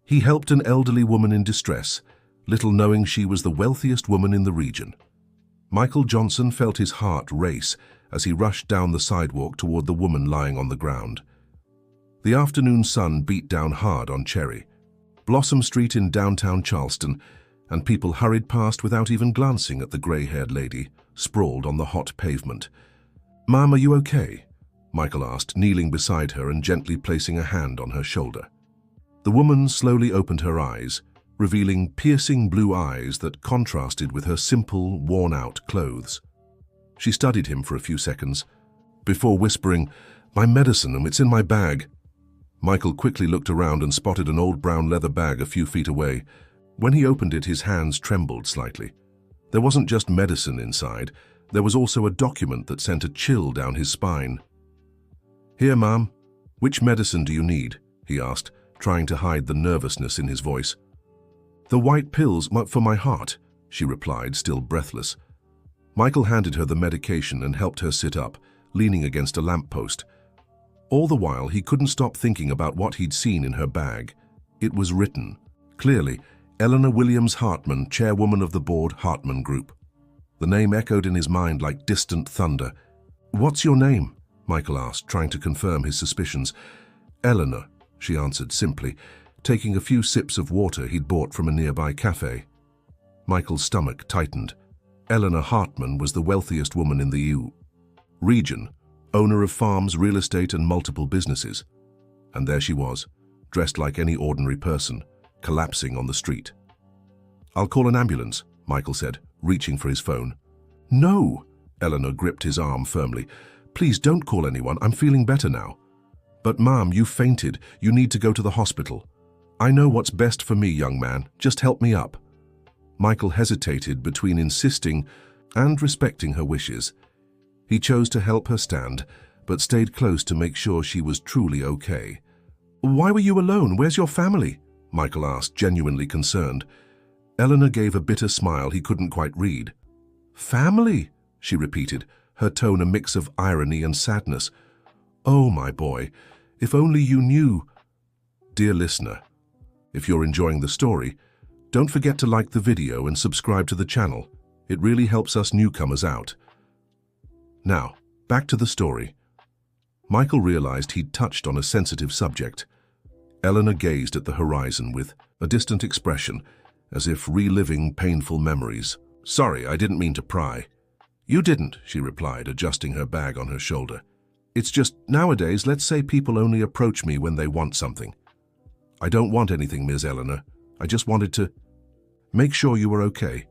He helped an elderly woman in distress, little knowing she was the wealthiest woman in the region. Michael Johnson felt his heart race as he rushed down the sidewalk toward the woman lying on the ground. The afternoon sun beat down hard on Cherry, Blossom Street in downtown Charleston, and people hurried past without even glancing at the gray-haired lady, sprawled on the hot pavement. "Ma'am, are you okay?" Michael asked, kneeling beside her and gently placing a hand on her shoulder. The woman slowly opened her eyes, revealing piercing blue eyes that contrasted with her simple, worn-out clothes. She studied him for a few seconds, before whispering, "My medicine, and it's in my bag." Michael quickly looked around and spotted an old brown leather bag a few feet away. When he opened it, his hands trembled slightly. There wasn't just medicine inside, there was also a document that sent a chill down his spine. "Here, ma'am. Which medicine do you need?" he asked, trying to hide the nervousness in his voice. "The white pills for my heart," she replied, still breathless. Michael handed her the medication and helped her sit up, leaning against a lamppost. All the while, he couldn't stop thinking about what he'd seen in her bag. It was written, clearly, Eleanor Williams Hartman, chairwoman of the board, Hartman Group. The name echoed in his mind like distant thunder. "What's your name?" Michael asked, trying to confirm his suspicions. "Eleanor," she answered simply, taking a few sips of water he'd bought from a nearby cafe. Michael's stomach tightened. Eleanor Hartman was the wealthiest woman in the region, owner of farms, real estate, and multiple businesses. And there she was, dressed like any ordinary person, collapsing on the street. "I'll call an ambulance," Michael said, reaching for his phone. "No!" Eleanor gripped his arm firmly. "Please don't call anyone. I'm feeling better now." "But ma'am, you fainted. You need to go to the hospital." "I know what's best for me, young man. Just help me up." Michael hesitated between insisting and respecting her wishes. He chose to help her stand, but stayed close to make sure she was truly okay. "Why were you alone? Where's your family?" Michael asked, genuinely concerned. Eleanor gave a bitter smile he couldn't quite read. "Family?" she repeated, her tone a mix of irony and sadness. "Oh, my boy, if only you knew." Dear listener, if you're enjoying the story, don't forget to like the video and subscribe to the channel. It really helps us newcomers out. Now, back to the story. Michael realized he'd touched on a sensitive subject. Eleanor gazed at the horizon with a distant expression, as if reliving painful memories. "Sorry, I didn't mean to pry." "You didn't," she replied, adjusting her bag on her shoulder. "It's just, nowadays, let's say people only approach me when they want something." "I don't want anything, Ms. Eleanor. I just wanted to make sure you were okay."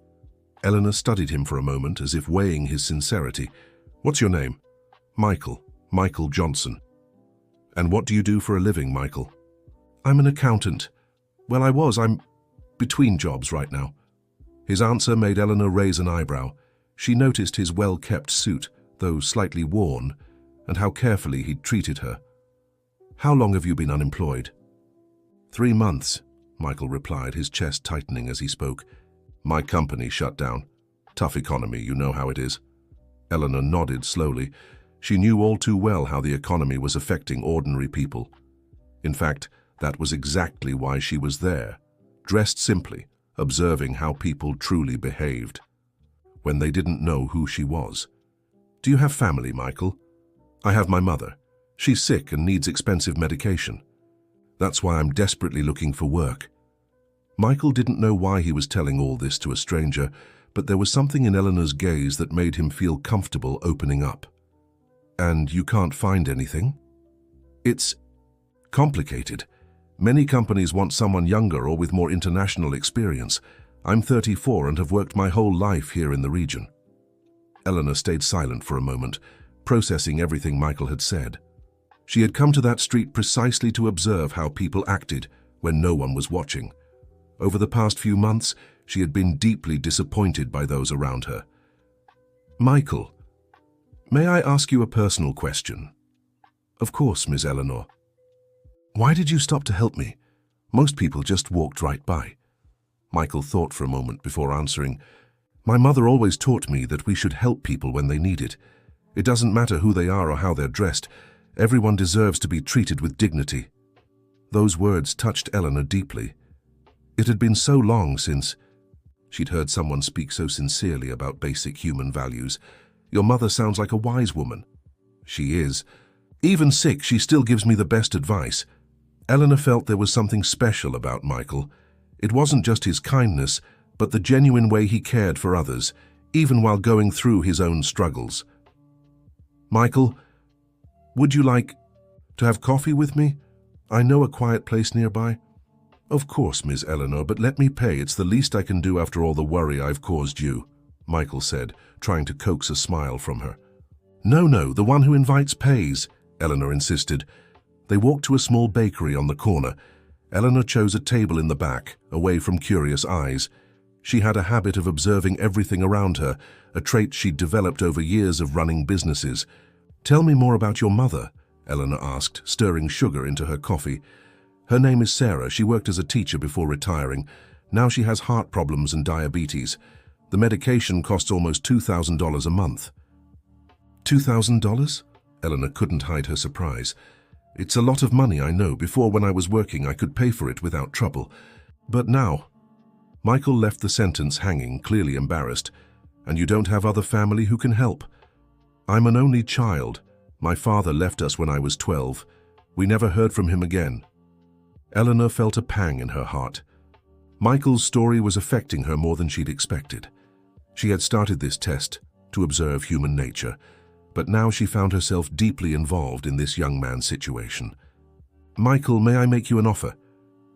Eleanor studied him for a moment, as if weighing his sincerity. "What's your name?" "Michael. Michael Johnson." "And what do you do for a living, Michael?" "I'm an accountant. Well, I'm between jobs right now." His answer made Eleanor raise an eyebrow. She noticed his well-kept suit, though slightly worn, and how carefully he'd treated her. "How long have you been unemployed?" 3 months, Michael replied, his chest tightening as he spoke. "My company shut down. Tough economy, you know how it is." Eleanor nodded slowly. She knew all too well how the economy was affecting ordinary people. In fact, that was exactly why she was there, dressed simply, observing how people truly behaved when they didn't know who she was. "Do you have family, Michael?" "I have my mother. She's sick and needs expensive medication. That's why I'm desperately looking for work." Michael didn't know why he was telling all this to a stranger, but there was something in Eleanor's gaze that made him feel comfortable opening up. "And you can't find anything?" "It's complicated. Many companies want someone younger or with more international experience. I'm 34 and have worked my whole life here in the region." Eleanor stayed silent for a moment, processing everything Michael had said. She had come to that street precisely to observe how people acted when no one was watching. Over the past few months, she had been deeply disappointed by those around her. "Michael, may I ask you a personal question?" "Of course, Miss Eleanor." "Why did you stop to help me? Most people just walked right by." Michael thought for a moment before answering. "My mother always taught me that we should help people when they need it. It doesn't matter who they are or how they're dressed. Everyone deserves to be treated with dignity." Those words touched Eleanor deeply. It had been so long since she'd heard someone speak so sincerely about basic human values. Your mother sounds like a wise woman. She is. Even sick, she still gives me the best advice. Eleanor felt there was something special about Michael. It wasn't just his kindness, but the genuine way he cared for others, even while going through his own struggles. Michael, would you like to have coffee with me? I know a quiet place nearby. Of course, Miss Eleanor, but let me pay. It's the least I can do after all the worry I've caused you, Michael said, trying to coax a smile from her. No, the one who invites pays, Eleanor insisted. They walked to a small bakery on the corner. Eleanor chose a table in the back, away from curious eyes. She had a habit of observing everything around her, a trait she'd developed over years of running businesses. Tell me more about your mother, Eleanor asked, stirring sugar into her coffee. Her name is Sarah. She worked as a teacher before retiring. Now she has heart problems and diabetes. The medication costs almost $2,000 a month. $2,000? Eleanor couldn't hide her surprise. It's a lot of money, I know. Before, when I was working, I could pay for it without trouble. But now... Michael left the sentence hanging, clearly embarrassed. And you don't have other family who can help? I'm an only child. My father left us when I was 12. We never heard from him again. Eleanor felt a pang in her heart. Michael's story was affecting her more than she'd expected. She had started this test to observe human nature, but now she found herself deeply involved in this young man's situation. Michael, may I make you an offer?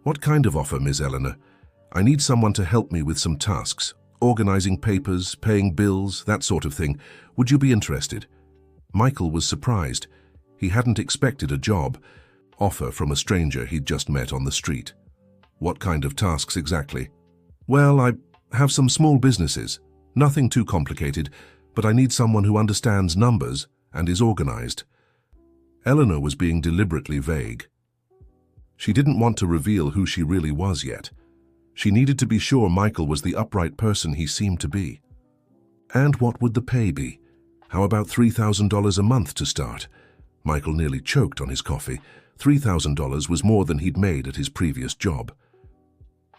What kind of offer, Miss Eleanor? I need someone to help me with some tasks, organizing papers, paying bills, that sort of thing. Would you be interested? Michael was surprised. He hadn't expected a job offer from a stranger he'd just met on the street. What kind of tasks exactly? Well, I have some small businesses. Nothing too complicated, but I need someone who understands numbers and is organized. Eleanor was being deliberately vague. She didn't want to reveal who she really was yet. She needed to be sure Michael was the upright person he seemed to be. And what would the pay be? How about $3,000 a month to start? Michael nearly choked on his coffee. $3,000 was more than he'd made at his previous job.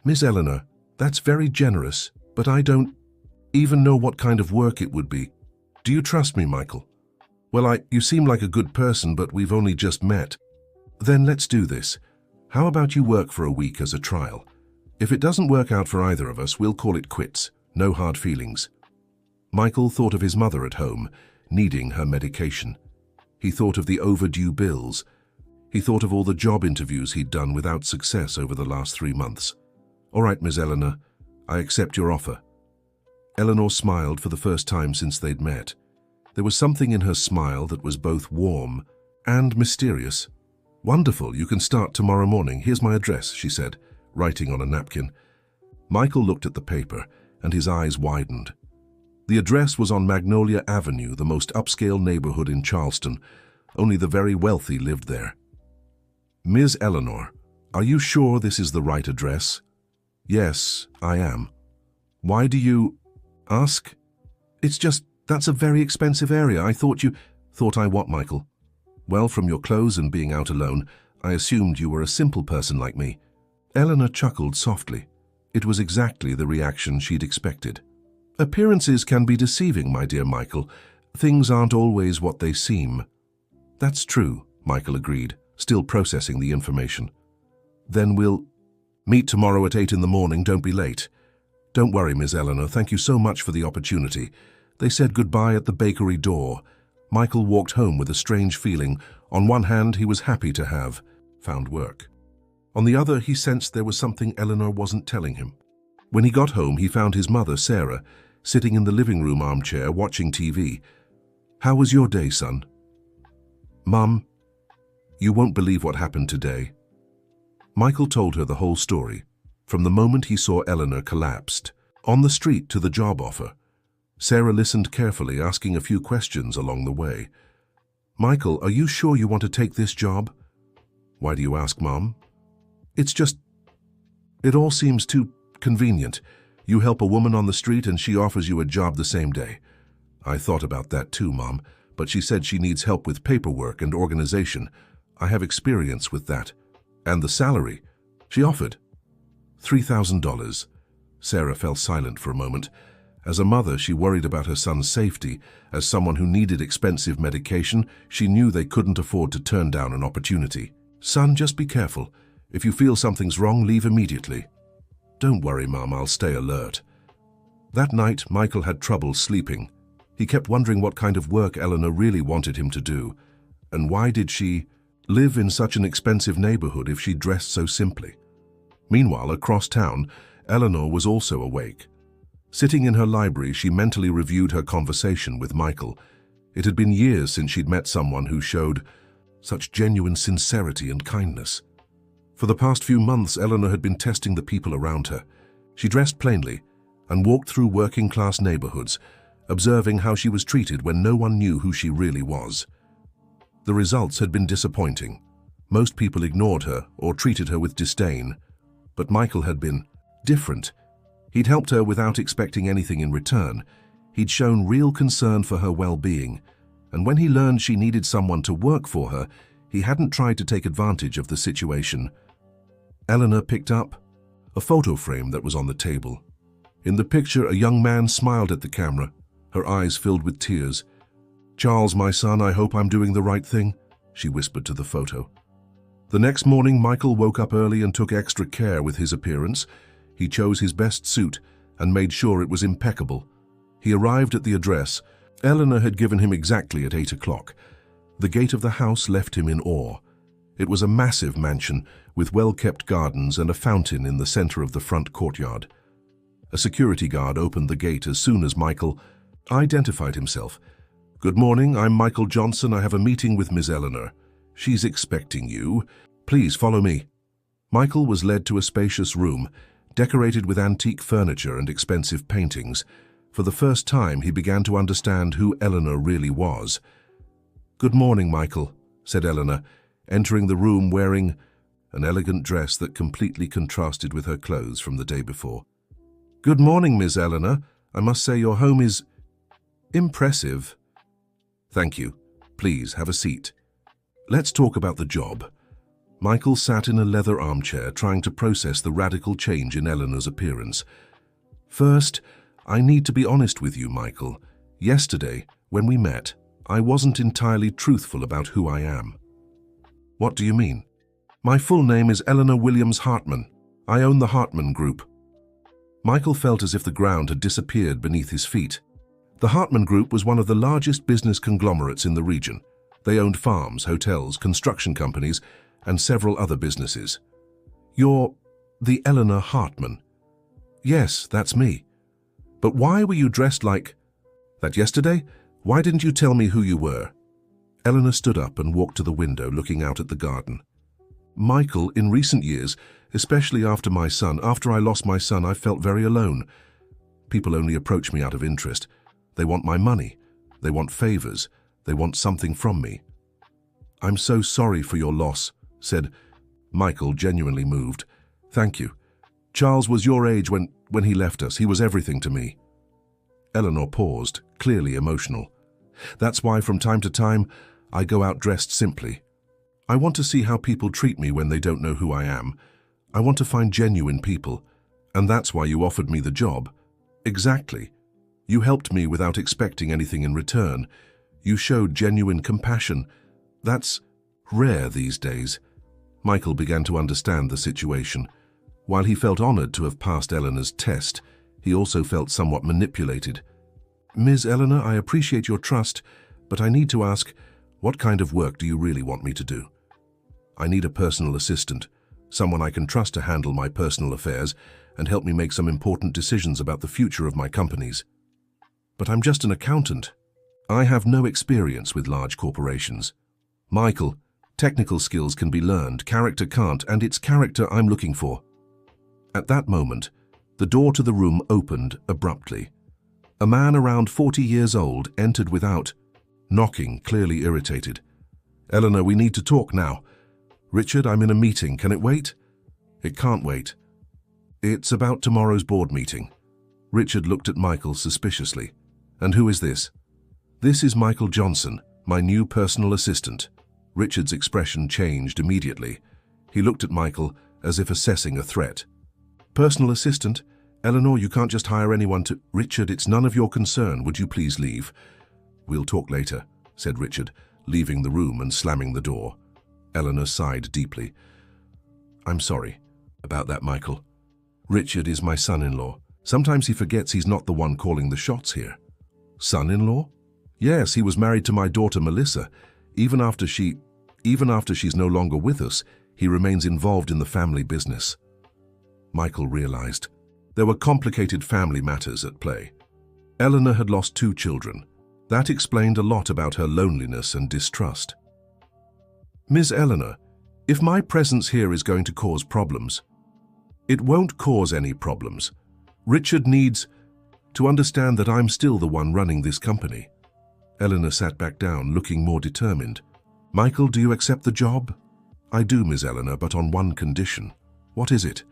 Miss Eleanor, that's very generous, but I don't even know what kind of work it would be. Do you trust me, Michael? Well, you seem like a good person, but we've only just met. Then let's do this. How about you work for a week as a trial? If it doesn't work out for either of us, we'll call it quits. No hard feelings. Michael thought of his mother at home, needing her medication. He thought of the overdue bills. He thought of all the job interviews he'd done without success over the last 3 months. All right, Miss Eleanor, I accept your offer. Eleanor smiled for the first time since they'd met. There was something in her smile that was both warm and mysterious. Wonderful, you can start tomorrow morning. Here's my address, she said, writing on a napkin. Michael looked at the paper, and his eyes widened. The address was on Magnolia Avenue, the most upscale neighborhood in Charleston. Only the very wealthy lived there. Ms. Eleanor, are you sure this is the right address? Yes, I am. Why do you ask? It's just, that's a very expensive area. I thought you... Thought I what, Michael? Well, from your clothes and being out alone, I assumed you were a simple person like me. Eleanor chuckled softly. It was exactly the reaction she'd expected. Appearances can be deceiving, my dear Michael. Things aren't always what they seem. That's true, Michael agreed, still processing the information. Then we'll meet tomorrow at 8 in the morning. Don't be late. Don't worry, Miss Eleanor. Thank you so much for the opportunity. They said goodbye at the bakery door. Michael walked home with a strange feeling. On one hand, he was happy to have found work. On the other, he sensed there was something Eleanor wasn't telling him. When he got home, he found his mother, Sarah, sitting in the living room armchair watching TV. How was your day, son? Mum, you won't believe what happened today. Michael told her the whole story, from the moment he saw Eleanor collapsed, on the street to the job offer. Sarah listened carefully, asking a few questions along the way. Michael, are you sure you want to take this job? Why do you ask, Mom? It's just, it all seems too convenient. You help a woman on the street and she offers you a job the same day. I thought about that too, Mom, but she said she needs help with paperwork and organization. I have experience with that. And the salary she offered, $3,000. Sarah fell silent for a moment. As a mother, she worried about her son's safety. As someone who needed expensive medication, she knew they couldn't afford to turn down an opportunity. "Son, just be careful. If you feel something's wrong, leave immediately." "Don't worry, Mum, I'll stay alert." That night, Michael had trouble sleeping. He kept wondering what kind of work Eleanor really wanted him to do. And why did she live in such an expensive neighborhood if she dressed so simply? Meanwhile, across town, Eleanor was also awake. Sitting in her library, she mentally reviewed her conversation with Michael. It had been years since she'd met someone who showed such genuine sincerity and kindness. For the past few months, Eleanor had been testing the people around her. She dressed plainly and walked through working-class neighborhoods, observing how she was treated when no one knew who she really was. The results had been disappointing. Most people ignored her or treated her with disdain. But Michael had been different. He'd helped her without expecting anything in return. He'd shown real concern for her well-being. And when he learned she needed someone to work for her, he hadn't tried to take advantage of the situation. Eleanor picked up a photo frame that was on the table. In the picture, a young man smiled at the camera, her eyes filled with tears. "Charles, my son, I hope I'm doing the right thing," she whispered to the photo. The next morning, Michael woke up early and took extra care with his appearance. He chose his best suit and made sure it was impeccable. He arrived at the address Eleanor had given him exactly at 8 o'clock. The gate of the house left him in awe. It was a massive mansion with well-kept gardens and a fountain in the center of the front courtyard. A security guard opened the gate as soon as Michael identified himself. "Good morning, I'm Michael Johnson. I have a meeting with Ms. Eleanor. She's expecting you. Please follow me." Michael was led to a spacious room, decorated with antique furniture and expensive paintings. For the first time, he began to understand who Eleanor really was. "Good morning, Michael," said Eleanor, entering the room wearing an elegant dress that completely contrasted with her clothes from the day before. "Good morning, Miss Eleanor. I must say your home is impressive." "Thank you. Please have a seat. Let's talk about the job." Michael sat in a leather armchair, trying to process the radical change in Eleanor's appearance. "First, I need to be honest with you, Michael. Yesterday, when we met, I wasn't entirely truthful about who I am." "What do you mean?" "My full name is Eleanor Williams Hartman. I own the Hartman Group." Michael felt as if the ground had disappeared beneath his feet. The Hartman Group was one of the largest business conglomerates in the region. They owned farms, hotels, construction companies, and several other businesses. "You're the Eleanor Hartman?" "Yes, that's me." "But why were you dressed like that yesterday? Why didn't you tell me who you were?" Eleanor stood up and walked to the window, looking out at the garden. "Michael, in recent years, especially after I lost my son, I felt very alone. People only approach me out of interest. They want my money. They want favors. They want something from me." "I'm so sorry for your loss," said Michael, genuinely moved. "Thank you. Charles was your age when he left us. He was everything to me." Eleanor paused, clearly emotional. "That's why from time to time I go out dressed simply. I want to see how people treat me when they don't know who I am. I want to find genuine people. And that's why you offered me the job." "Exactly. You helped me without expecting anything in return. You showed genuine compassion. That's rare these days." Michael began to understand the situation. While he felt honored to have passed Eleanor's test, he also felt somewhat manipulated. "Ms. Eleanor, I appreciate your trust, but I need to ask, what kind of work do you really want me to do?" "I need a personal assistant, someone I can trust to handle my personal affairs and help me make some important decisions about the future of my companies." "But I'm just an accountant." "I have no experience with large corporations." "Michael, technical skills can be learned, character can't, and it's character I'm looking for." At that moment, the door to the room opened abruptly. A man around 40 years old entered without knocking, clearly irritated. "Eleanor, we need to talk now." "Richard, I'm in a meeting. Can it wait?" "It can't wait. It's about tomorrow's board meeting." Richard looked at Michael suspiciously. "And who is this?" "This is Michael Johnson, my new personal assistant." Richard's expression changed immediately. He looked at Michael as if assessing a threat. Personal assistant? Eleanor, you can't just hire anyone to— Richard, it's none of your concern. Would you please leave? We'll talk later, said Richard, leaving the room and slamming the door. Eleanor sighed deeply. I'm sorry about that, Michael. Richard is my son-in-law. Sometimes he forgets he's not the one calling the shots here. Son-in-law? Yes, he was married to my daughter Melissa. Even after she's no longer with us, he remains involved in the family business. Michael realized there were complicated family matters at play. Eleanor had lost 2 children. That explained a lot about her loneliness and distrust. Ms. Eleanor, if my presence here is going to cause problems— It won't cause any problems. Richard needs to understand that I'm still the one running this company. Eleanor sat back down, looking more determined. Michael, do you accept the job? I do, Ms. Eleanor, but on one condition. What is it?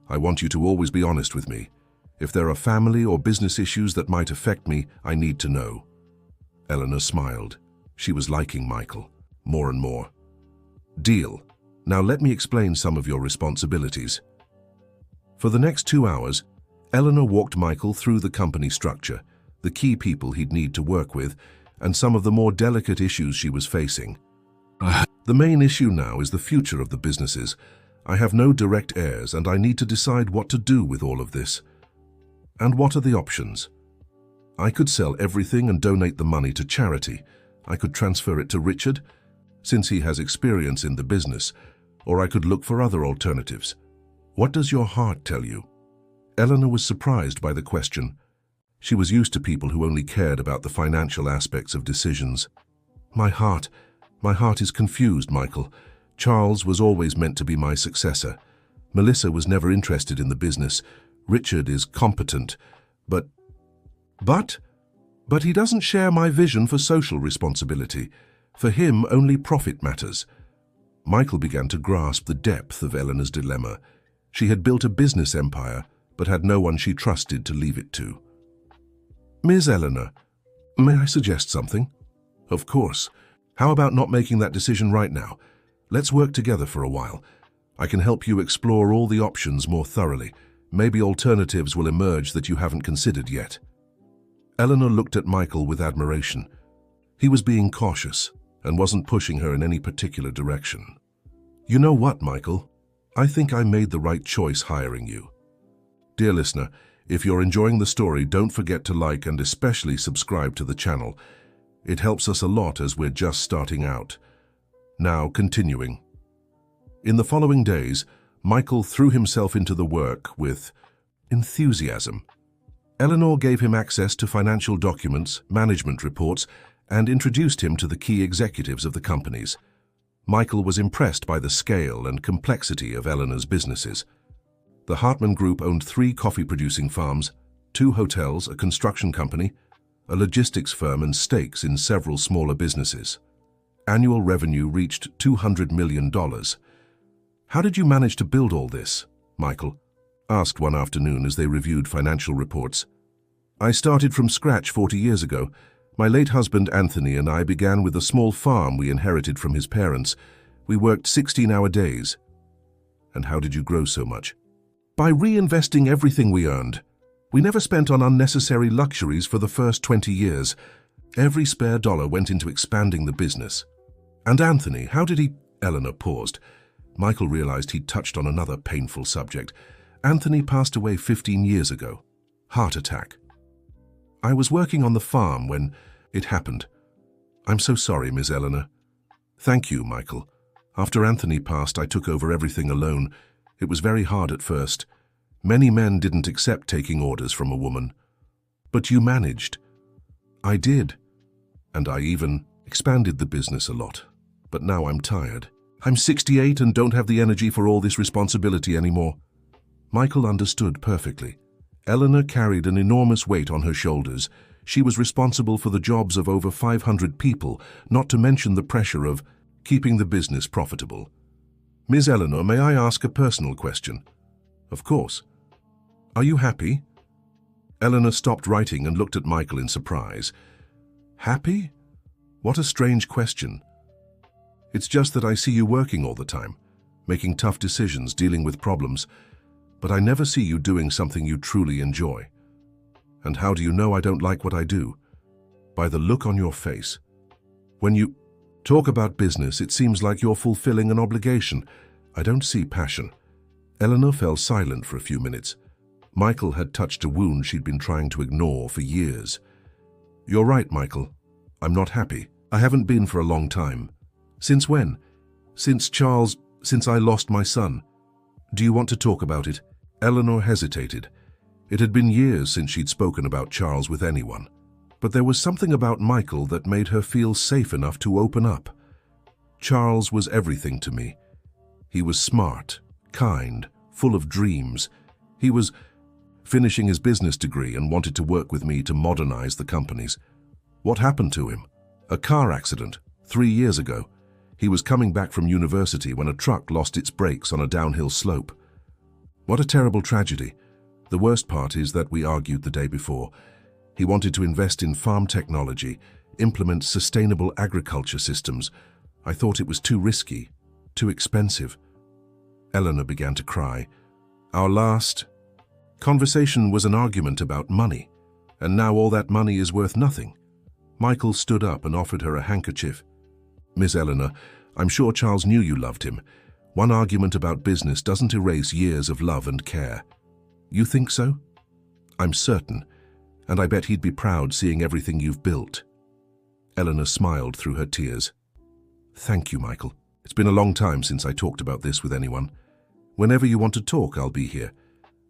I want you to always be honest with me. If there are family or business issues that might affect me, I need to know. Eleanor smiled. She was liking Michael more and more. Deal. Now let me explain some of your responsibilities. For the next 2 hours, Eleanor walked Michael through the company structure, the key people he'd need to work with, and some of the more delicate issues she was facing. The main issue now is the future of the businesses. I have no direct heirs, and I need to decide what to do with all of this. And what are the options? I could sell everything and donate the money to charity. I could transfer it to Richard, since he has experience in the business, or I could look for other alternatives. What does your heart tell you? Eleanor was surprised by the question. She was used to people who only cared about the financial aspects of decisions. My heart is confused, Michael. Charles was always meant to be my successor. Melissa was never interested in the business. Richard is competent, but he doesn't share my vision for social responsibility. For him, only profit matters. Michael began to grasp the depth of Eleanor's dilemma. She had built a business empire, but had no one she trusted to leave it to. Ms. Eleanor, may I suggest something? Of course. How about not making that decision right now? Let's work together for a while. I can help you explore all the options more thoroughly. Maybe alternatives will emerge that you haven't considered yet. Eleanor looked at Michael with admiration. He was being cautious and wasn't pushing her in any particular direction. You know what, Michael? I think I made the right choice hiring you. Dear listener, if you're enjoying the story, don't forget to like and especially subscribe to the channel. It helps us a lot as we're just starting out. Now, continuing. In the following days, Michael threw himself into the work with enthusiasm. Eleanor gave him access to financial documents, management reports, and introduced him to the key executives of the companies. Michael was impressed by the scale and complexity of Eleanor's businesses. The Hartman Group owned 3 coffee-producing farms, 2 hotels, a construction company, a logistics firm, and stakes in several smaller businesses. Annual revenue reached $200 million. How did you manage to build all this? Michael asked one afternoon as they reviewed financial reports. I started from scratch 40 years ago. My late husband Anthony and I began with a small farm we inherited from his parents. We worked 16-hour days. And how did you grow so much? By reinvesting everything we earned. We never spent on unnecessary luxuries for the first 20 years. Every spare dollar went into expanding the business. And Anthony, how did he— Eleanor paused. Michael realized he'd touched on another painful subject. Anthony passed away 15 years ago. Heart attack. I was working on the farm when it happened. I'm so sorry, Ms. Eleanor. Thank you, Michael. After Anthony passed, I took over everything alone. It was very hard at first. Many men didn't accept taking orders from a woman. But you managed. I did. And I even expanded the business a lot. But now I'm tired. I'm 68 and don't have the energy for all this responsibility anymore. Michael understood perfectly. Eleanor carried an enormous weight on her shoulders. She was responsible for the jobs of over 500 people, not to mention the pressure of keeping the business profitable. Ms. Eleanor, may I ask a personal question? Of course. Are you happy? Eleanor stopped writing and looked at Michael in surprise. Happy? What a strange question. It's just that I see you working all the time, making tough decisions, dealing with problems. but I never see you doing something you truly enjoy. And how do you know I don't like what I do? By the look on your face. When you talk about business, it seems like you're fulfilling an obligation. I don't see passion. Eleanor fell silent for a few minutes. Michael had touched a wound she'd been trying to ignore for years. You're right, Michael. I'm not happy. I haven't been for a long time. Since when? Since I lost my son. Do you want to talk about it? Eleanor hesitated. It had been years since she'd spoken about Charles with anyone. But there was something about Michael that made her feel safe enough to open up. Charles was everything to me. He was smart, kind, full of dreams. He was finishing his business degree and wanted to work with me to modernize the companies. What happened to him? A car accident, 3 years ago. He was coming back from university when a truck lost its brakes on a downhill slope. What a terrible tragedy. The worst part is that we argued the day before. He wanted to invest in farm technology, implement sustainable agriculture systems. I thought it was too risky, too expensive. Eleanor began to cry. Our last conversation was an argument about money, and now all that money is worth nothing. Michael stood up and offered her a handkerchief. Miss Eleanor, I'm sure Charles knew you loved him. One argument about business doesn't erase years of love and care. You think so? I'm certain, and I bet he'd be proud seeing everything you've built. Eleanor smiled through her tears. Thank you, Michael. It's been a long time since I talked about this with anyone. Whenever you want to talk, I'll be here.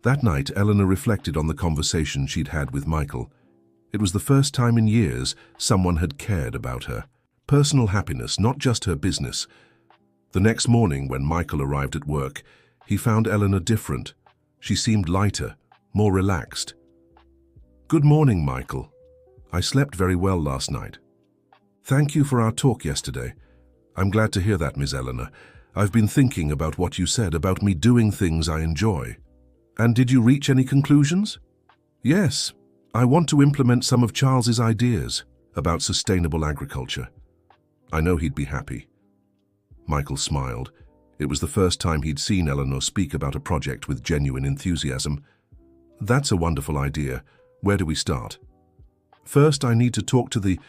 That night, Eleanor reflected on the conversation she'd had with Michael. It was the first time in years someone had cared about her. Personal happiness, not just her business. The next morning, when Michael arrived at work, he found Eleanor different. She seemed lighter, more relaxed. Good morning, Michael. I slept very well last night. Thank you for our talk yesterday. I'm glad to hear that, Miss Eleanor. I've been thinking about what you said about me doing things I enjoy. And did you reach any conclusions? Yes. I want to implement some of Charles's ideas about sustainable agriculture. I know he'd be happy. Michael smiled. It was the first time he'd seen Eleanor speak about a project with genuine enthusiasm. That's a wonderful idea. Where do we start? First, I need to talk to the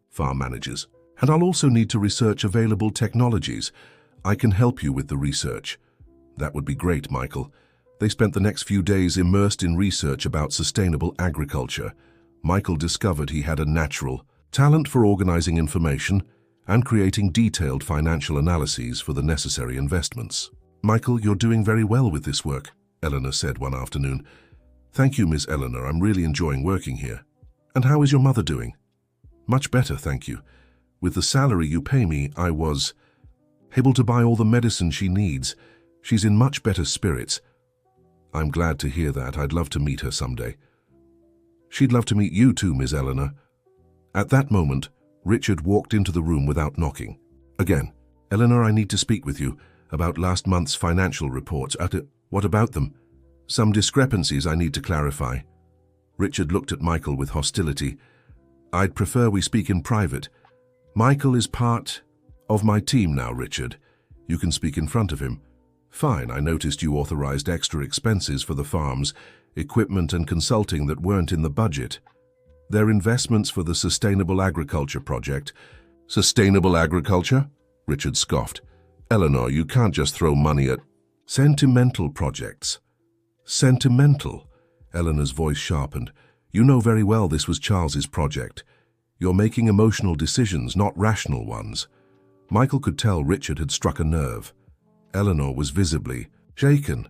farm managers, and I'll also need to research available technologies. I can help you with the research. That would be great, Michael. They spent the next few days immersed in research about sustainable agriculture. Michael discovered he had a natural talent for organizing information and creating detailed financial analyses for the necessary investments. Michael, you're doing very well with this work, Eleanor said one afternoon. Thank you, Miss Eleanor. I'm really enjoying working here. And how is your mother doing? Much better, thank you. With the salary you pay me, I was able to buy all the medicine she needs. She's in much better spirits. I'm glad to hear that. I'd love to meet her someday. She'd love to meet you too, Miss Eleanor. At that moment, Richard walked into the room without knocking. Again, Eleanor, I need to speak with you about last month's financial reports. What about them? Some discrepancies I need to clarify. Richard looked at Michael with hostility. I'd prefer we speak in private. Michael is part of my team now, Richard. You can speak in front of him. Fine, I noticed you authorized extra expenses for the farms, equipment and consulting that weren't in the budget. They're investments for the Sustainable Agriculture project. Sustainable agriculture? Richard scoffed. Eleanor, you can't just throw money at sentimental projects. Sentimental? Eleanor's voice sharpened. You know very well this was Charles's project. You're making emotional decisions, not rational ones. Michael could tell Richard had struck a nerve. Eleanor was visibly shaken.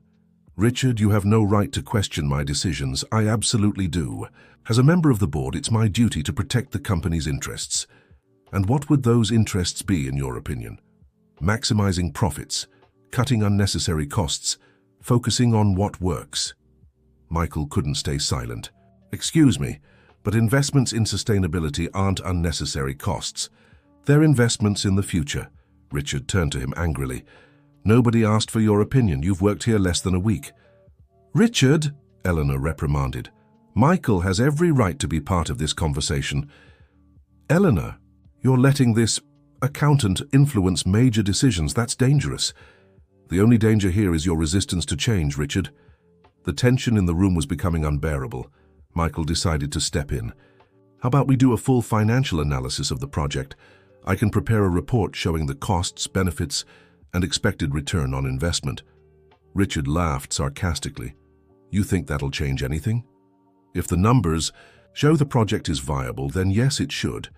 Richard, you have no right to question my decisions. I absolutely do. As a member of the board, it's my duty to protect the company's interests. And what would those interests be, in your opinion? Maximizing profits, cutting unnecessary costs, focusing on what works. Michael couldn't stay silent. Excuse me, but investments in sustainability aren't unnecessary costs. They're investments in the future. Richard turned to him angrily. Nobody asked for your opinion. You've worked here less than a week. Richard, Eleanor reprimanded. Michael has every right to be part of this conversation. Eleanor, you're letting this accountant influence major decisions. That's dangerous. The only danger here is your resistance to change, Richard. The tension in the room was becoming unbearable. Michael decided to step in. How about we do a full financial analysis of the project? I can prepare a report showing the costs, benefits, and expected return on investment. Richard laughed sarcastically. You think that'll change anything? If the numbers show the project is viable, then yes, it should.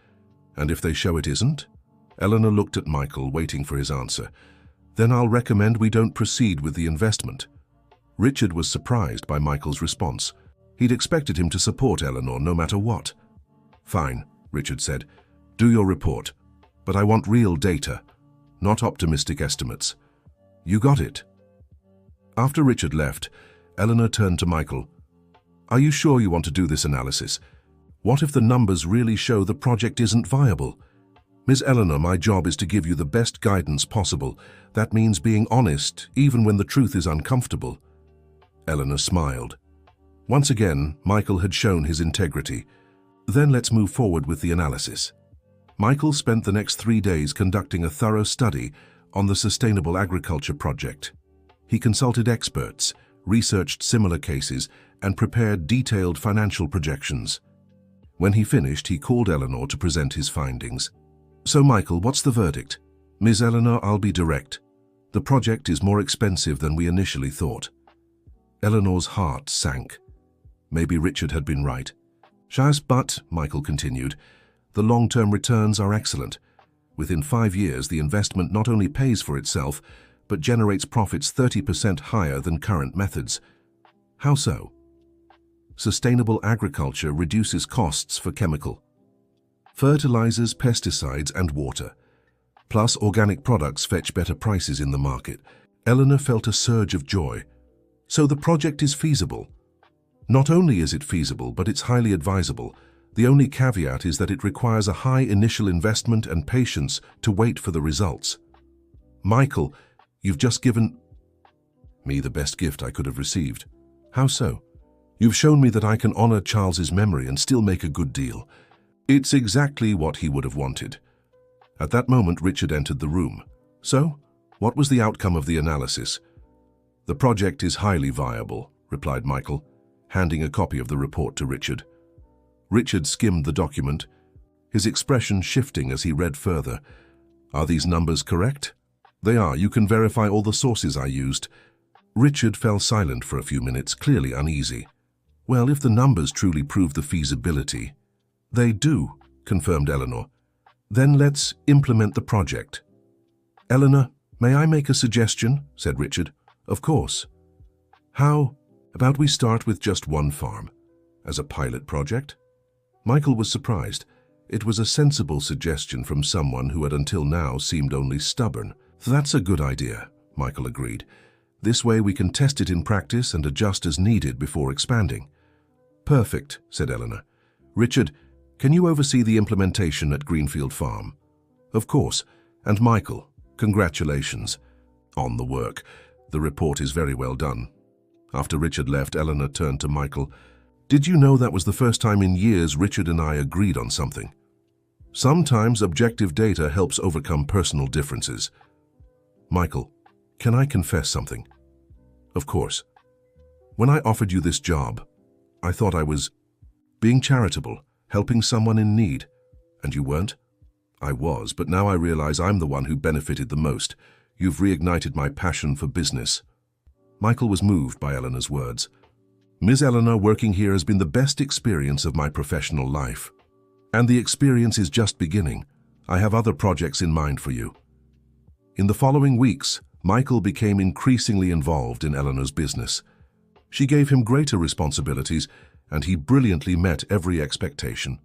And if they show it isn't? Eleanor looked at Michael, waiting for his answer. Then I'll recommend we don't proceed with the investment. Richard was surprised by Michael's response. He'd expected him to support Eleanor no matter what. Fine, Richard said. Do your report. But I want real data, not optimistic estimates. You got it? After Richard left, Eleanor turned to Michael. Are you sure you want to do this analysis? What if the numbers really show the project isn't viable? Ms. Eleanor, my job is to give you the best guidance possible. That means being honest, even when the truth is uncomfortable. Eleanor smiled. Once again, Michael had shown his integrity. Then let's move forward with the analysis. Michael spent the next 3 days conducting a thorough study on the Sustainable Agriculture Project. He consulted experts, researched similar cases, and prepared detailed financial projections. When he finished, he called Eleanor to present his findings. So, Michael, what's the verdict? Ms. Eleanor, I'll be direct. The project is more expensive than we initially thought. Eleanor's heart sank. Maybe Richard had been right. But, Michael continued, the long-term returns are excellent. Within 5 years, the investment not only pays for itself, but generates profits 30% higher than current methods. How so? Sustainable agriculture reduces costs for chemical, fertilizers, pesticides, and water. Plus, organic products fetch better prices in the market. Eleanor felt a surge of joy. So the project is feasible. Not only is it feasible, but it's highly advisable. The only caveat is that it requires a high initial investment and patience to wait for the results. Michael, you've just given me the best gift I could have received. How so? You've shown me that I can honor Charles's memory and still make a good deal. It's exactly what he would have wanted. At that moment, Richard entered the room. So, what was the outcome of the analysis? The project is highly viable, replied Michael, handing a copy of the report to Richard. Richard skimmed the document, his expression shifting as he read further. Are these numbers correct? They are. You can verify all the sources I used. Richard fell silent for a few minutes, clearly uneasy. Well, if the numbers truly prove the feasibility. They do, confirmed Eleanor. Then let's implement the project. Eleanor, may I make a suggestion? Said Richard. Of course. How about we start with just one farm, as a pilot project? Michael was surprised. It was a sensible suggestion from someone who had until now seemed only stubborn. That's a good idea, Michael agreed. This way we can test it in practice and adjust as needed before expanding. Perfect, said Eleanor. Richard, can you oversee the implementation at Greenfield Farm? Of course. And Michael, congratulations on the work. The report is very well done. After Richard left, Eleanor turned to Michael. Did you know that was the first time in years Richard and I agreed on something? Sometimes objective data helps overcome personal differences. Michael, can I confess something? Of course. When I offered you this job, I thought I was being charitable, helping someone in need. And you weren't? I was, but now I realize I'm the one who benefited the most. You've reignited my passion for business. Michael was moved by Eleanor's words. Ms. Eleanor, working here has been the best experience of my professional life. And the experience is just beginning. I have other projects in mind for you. In the following weeks, Michael became increasingly involved in Eleanor's business. She gave him greater responsibilities, and he brilliantly met every expectation.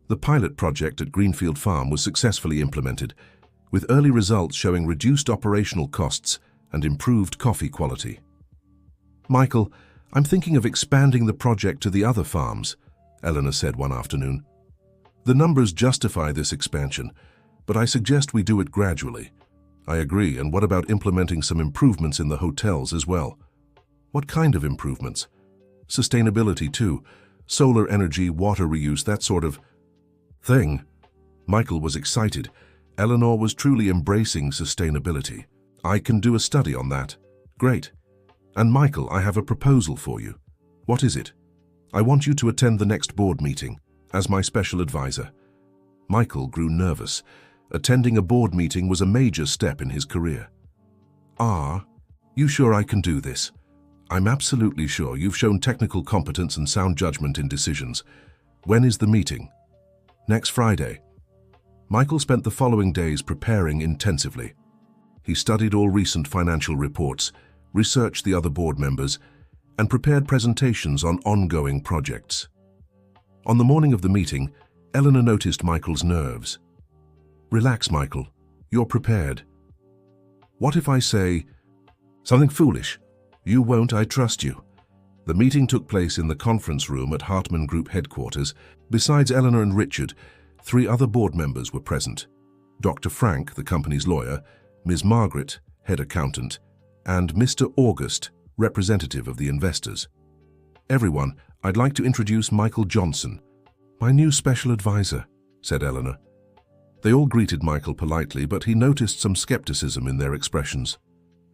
The pilot project at Greenfield Farm was successfully implemented, with early results showing reduced operational costs and improved coffee quality. Michael, I'm thinking of expanding the project to the other farms, Eleanor said one afternoon. The numbers justify this expansion, but I suggest we do it gradually. I agree, and what about implementing some improvements in the hotels as well? What kind of improvements? Sustainability too. Solar energy, water reuse, that sort of thing. Michael was excited. Eleanor was truly embracing sustainability. I can do a study on that. Great. And Michael, I have a proposal for you. What is it? I want you to attend the next board meeting as my special advisor. Michael grew nervous. Attending a board meeting was a major step in his career. You sure I can do this? I'm absolutely sure. You've shown technical competence and sound judgment in decisions. When is the meeting? Next Friday. Michael spent the following days preparing intensively. He studied all recent financial reports, researched the other board members, and prepared presentations on ongoing projects. On the morning of the meeting, Eleanor noticed Michael's nerves. Relax, Michael. You're prepared. What if I say something foolish? You won't, I trust you. The meeting took place in the conference room at Hartman Group headquarters. Besides Eleanor and Richard, 3 other board members were present. Dr. Frank, the company's lawyer, Ms. Margaret, head accountant, and Mr. August, representative of the investors. Everyone, I'd like to introduce Michael Johnson, my new special advisor, said Eleanor. They all greeted Michael politely, but he noticed some skepticism in their expressions.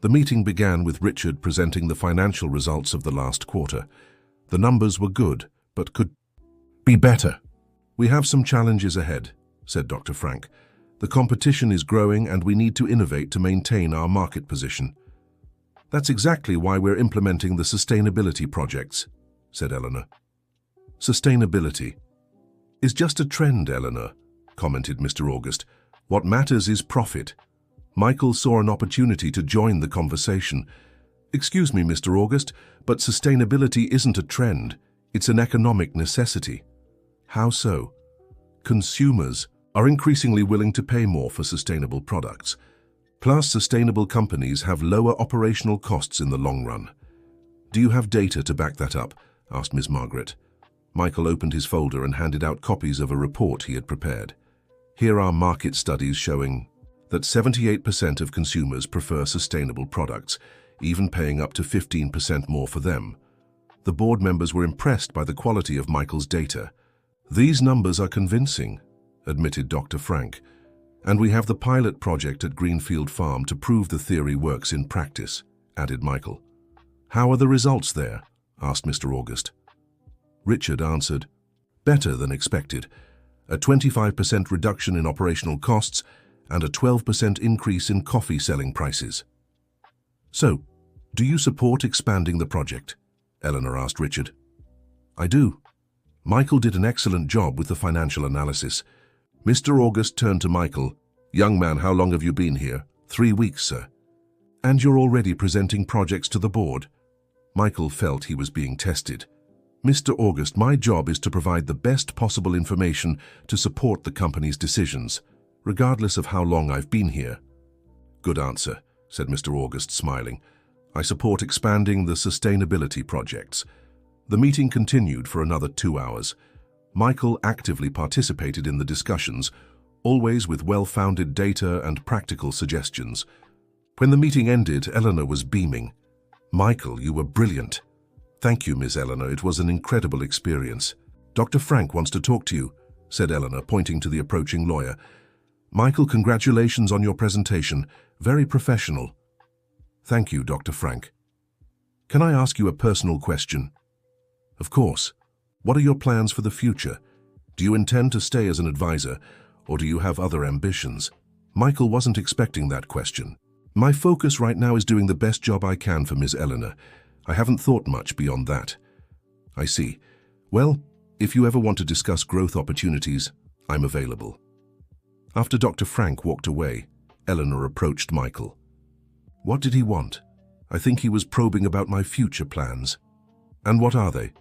The meeting began with Richard presenting the financial results of the last quarter. The numbers were good, but could be better. We have some challenges ahead, said Dr. Frank. The competition is growing and we need to innovate to maintain our market position. That's exactly why we're implementing the sustainability projects, said Eleanor. Sustainability is just a trend, Eleanor, commented Mr. August. What matters is profit. Michael saw an opportunity to join the conversation. Excuse me, Mr. August, but sustainability isn't a trend. It's an economic necessity. How so? Consumers are increasingly willing to pay more for sustainable products. Plus, sustainable companies have lower operational costs in the long run. Do you have data to back that up? Asked Ms. Margaret. Michael opened his folder and handed out copies of a report he had prepared. Here are market studies showing that 78% of consumers prefer sustainable products, even paying up to 15% more for them. The board members were impressed by the quality of Michael's data. These numbers are convincing, admitted Dr. Frank, and we have the pilot project at Greenfield Farm to prove the theory works in practice, added Michael. How are the results there? Asked Mr. August. Richard answered, better than expected. A 25% reduction in operational costs and a 12% increase in coffee selling prices. So, do you support expanding the project? Eleanor asked Richard. I do. Michael did an excellent job with the financial analysis. Mr. August turned to Michael. Young man, how long have you been here? 3 weeks, sir. And you're already presenting projects to the board? Michael felt he was being tested. Mr. August, my job is to provide the best possible information to support the company's decisions, regardless of how long I've been here. Good answer, said Mr. August, smiling. I support expanding the sustainability projects. The meeting continued for another 2 hours. Michael actively participated in the discussions, always with well-founded data and practical suggestions. When the meeting ended, Eleanor was beaming. Michael, you were brilliant. Thank you, Miss Eleanor. It was an incredible experience. Dr. Frank wants to talk to you, said Eleanor, pointing to the approaching lawyer. Michael, congratulations on your presentation. Very professional. Thank you, Dr. Frank. Can I ask you a personal question? Of course. What are your plans for the future? Do you intend to stay as an advisor, or do you have other ambitions? Michael wasn't expecting that question. My focus right now is doing the best job I can for Ms. Eleanor. I haven't thought much beyond that. I see. Well, if you ever want to discuss growth opportunities, I'm available. After Dr. Frank walked away, Eleanor approached Michael. What did he want? I think he was probing about my future plans. And what are they?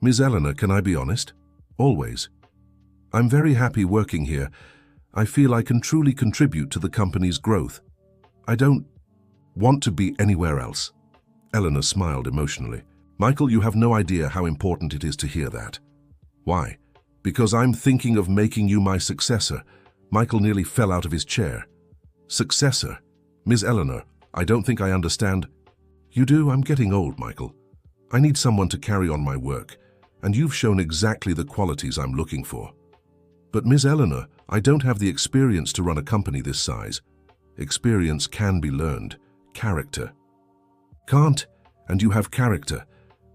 Ms. Eleanor, can I be honest? Always. I'm very happy working here. I feel I can truly contribute to the company's growth. I don't want to be anywhere else. Eleanor smiled emotionally. Michael, you have no idea how important it is to hear that. Why? Because I'm thinking of making you my successor. Michael nearly fell out of his chair. Successor? Ms. Eleanor, I don't think I understand. You do? I'm getting old, Michael. I need someone to carry on my work, and you've shown exactly the qualities I'm looking for. But Ms. Eleanor, I don't have the experience to run a company this size. Experience can be learned. Character can't, And you have character.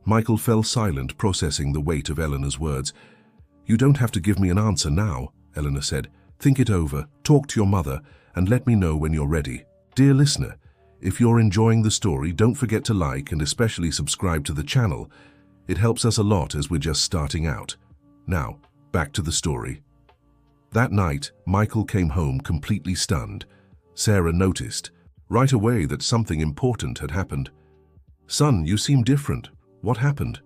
Michael fell silent, processing the weight of Eleanor's words. You don't have to give me an answer now, Eleanor said. Think it over, talk to your mother, and let me know when you're ready. Dear listener, if you're enjoying the story, don't forget to like and especially subscribe to the channel. It helps us a lot as we're just starting out. Now, back to the story. That night, Michael came home completely stunned. Sarah noticed right away that something important had happened. Son, you seem different. What happened?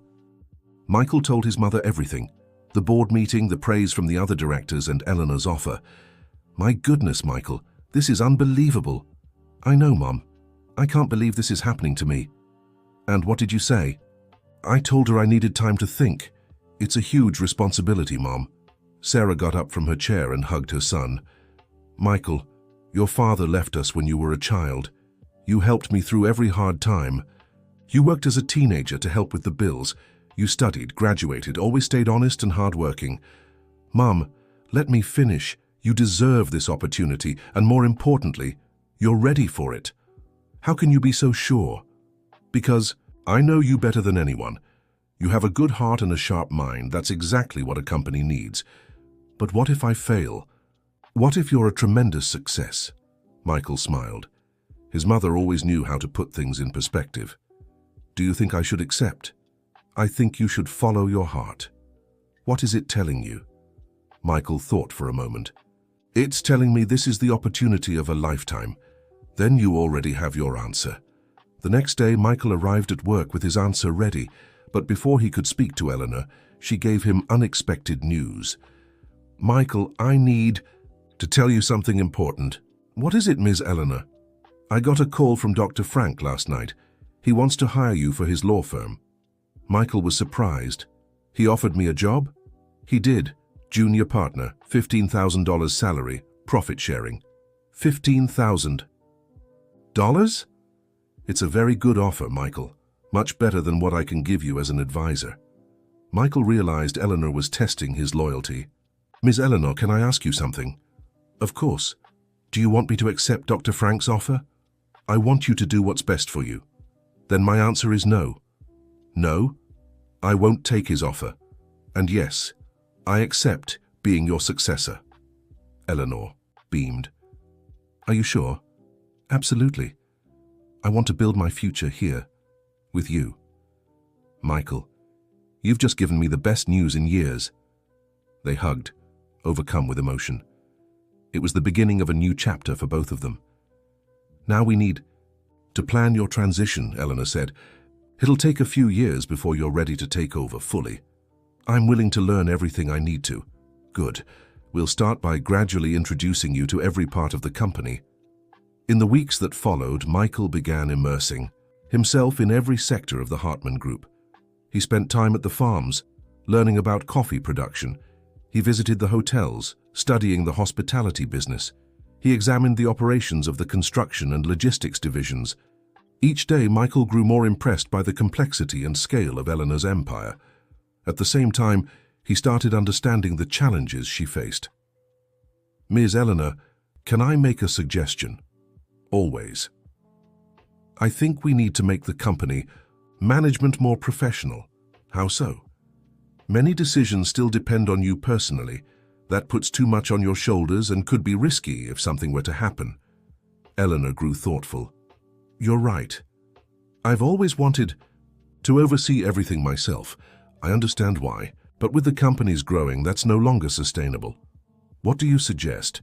Michael told his mother everything. The board meeting, the praise from the other directors, and Eleanor's offer. My goodness, Michael, this is unbelievable. I know, Mom. I can't believe this is happening to me. And what did you say? I told her I needed time to think. It's a huge responsibility, Mom. Sarah got up from her chair and hugged her son. Michael, your father left us when you were a child. You helped me through every hard time. You worked as a teenager to help with the bills. You studied, graduated, always stayed honest and hardworking. Mom, let me finish. You deserve this opportunity, and more importantly, you're ready for it. How can you be so sure? Because I know you better than anyone. You have a good heart and a sharp mind. That's exactly what a company needs. But what if I fail? What if you're a tremendous success? Michael smiled. His mother always knew how to put things in perspective. Do you think I should accept? I think you should follow your heart. What is it telling you? Michael thought for a moment. It's telling me this is the opportunity of a lifetime. Then you already have your answer. The next day, Michael arrived at work with his answer ready, but before he could speak to Eleanor, she gave him unexpected news. Michael, I need to tell you something important. What is it, Ms. Eleanor? I got a call from Dr. Frank last night. He wants to hire you for his law firm. Michael was surprised. He offered me a job? He did. Junior partner, $15,000 salary, profit sharing. $15,000. It's a very good offer, Michael. Much better than what I can give you as an advisor. Michael realized Eleanor was testing his loyalty. Ms. Eleanor, can I ask you something? Of course. Do you want me to accept Dr. Frank's offer? I want you to do what's best for you. Then my answer is no. No, I won't take his offer. And yes, I accept being your successor. Eleanor beamed. Are you sure? Absolutely. I want to build my future here, with you. Michael, you've just given me the best news in years. They hugged, overcome with emotion. It was the beginning of a new chapter for both of them. Now we need to plan your transition, Eleanor said. It'll take a few years before you're ready to take over fully. I'm willing to learn everything I need to. Good. We'll start by gradually introducing you to every part of the company. In the weeks that followed, Michael began immersing himself in every sector of the Hartman Group. He spent time at the farms, learning about coffee production. He visited the hotels, studying the hospitality business. He examined the operations of the construction and logistics divisions. Each day, Michael grew more impressed by the complexity and scale of Eleanor's empire. At the same time, he started understanding the challenges she faced. Ms. Eleanor, can I make a suggestion? Always. I think we need to make the company management more professional. How so? Many decisions still depend on you personally. That puts too much on your shoulders and could be risky if something were to happen. Eleanor grew thoughtful. You're right. I've always wanted to oversee everything myself. I understand why, but with the companies growing, that's no longer sustainable. What do you suggest?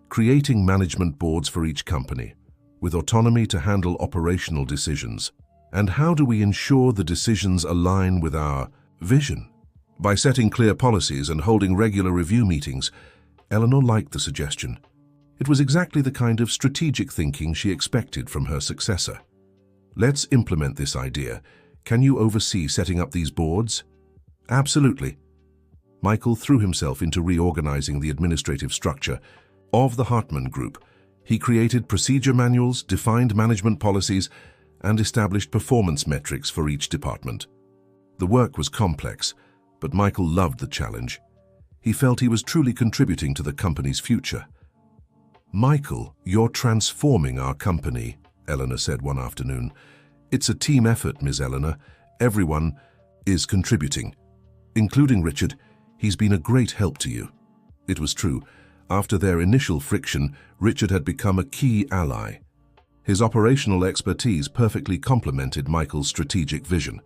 Creating management boards for each company, with autonomy to handle operational decisions. And how do we ensure the decisions align with our vision? By setting clear policies and holding regular review meetings. Eleanor liked the suggestion. It was exactly the kind of strategic thinking she expected from her successor. Let's implement this idea. Can you oversee setting up these boards? Absolutely. Michael threw himself into reorganizing the administrative structure of the Hartman Group. He created procedure manuals, defined management policies, and established performance metrics for each department. The work was complex, but Michael loved the challenge. He felt he was truly contributing to the company's future. Michael, you're transforming our company, Eleanor said one afternoon. It's a team effort, Ms. Eleanor. Everyone is contributing, including Richard. He's been a great help to you. It was true. After their initial friction, Richard had become a key ally. His operational expertise perfectly complemented Michael's strategic vision.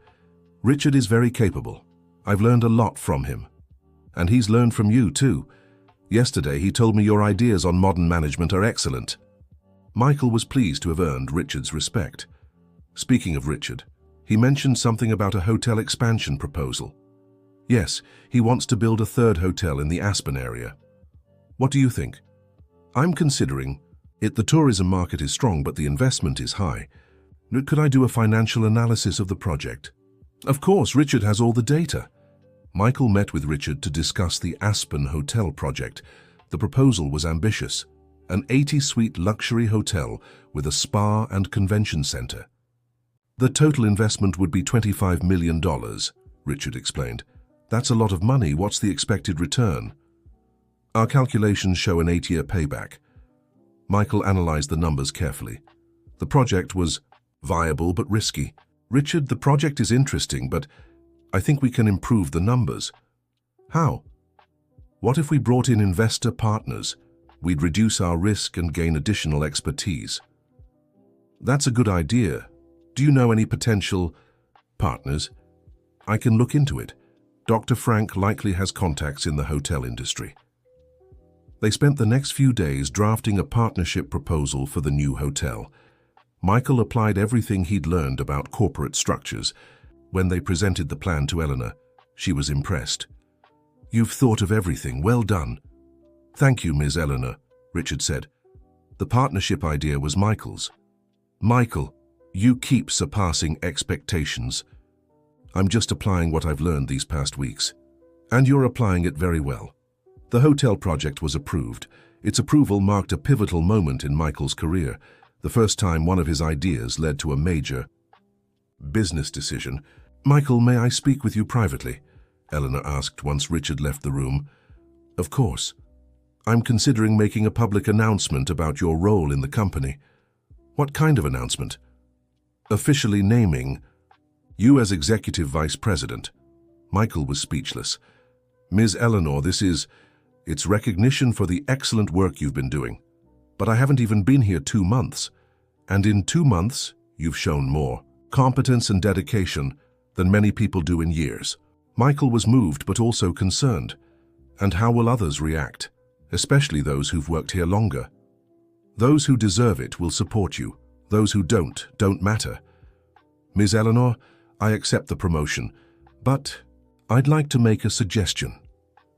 Richard is very capable. I've learned a lot from him. And he's learned from you, too. Yesterday, he told me your ideas on modern management are excellent. Michael was pleased to have earned Richard's respect. Speaking of Richard, he mentioned something about a hotel expansion proposal. Yes, he wants to build a third hotel in the Aspen area. What do you think? I'm considering it. The tourism market is strong, but the investment is high. Could I do a financial analysis of the project? Of course, Richard has all the data. Michael met with Richard to discuss the Aspen Hotel project. The proposal was ambitious. An 80-suite luxury hotel with a spa and convention center. The total investment would be $25 million, Richard explained. That's a lot of money. What's the expected return? Our calculations show an 8-year payback. Michael analyzed the numbers carefully. The project was viable but risky. Richard, the project is interesting, but I think we can improve the numbers. How? What if we brought in investor partners? We'd reduce our risk and gain additional expertise. That's a good idea. Do you know any potential partners? I can look into it. Dr. Frank likely has contacts in the hotel industry. They spent the next few days drafting a partnership proposal for the new hotel. Michael applied everything he'd learned about corporate structures. When they presented the plan to Eleanor, she was impressed. You've thought of everything. Well done. Thank you, Ms. Eleanor, Richard said. The partnership idea was Michael's. Michael, you keep surpassing expectations. I'm just applying what I've learned these past weeks. And you're applying it very well. The hotel project was approved. Its approval marked a pivotal moment in Michael's career, the first time one of his ideas led to a major business decision. Michael, may I speak with you privately? Eleanor asked once Richard left the room. Of course. I'm considering making a public announcement about your role in the company. What kind of announcement? Officially naming you as Executive Vice President. Michael was speechless. Ms. Eleanor, it's recognition for the excellent work you've been doing. But I haven't even been here 2 months. And in 2 months, you've shown more competence and dedication than many people do in years. Michael was moved but also concerned. And how will others react? Especially those who've worked here longer. Those who deserve it will support you. Those who don't matter. Ms. Eleanor, I accept the promotion, but I'd like to make a suggestion.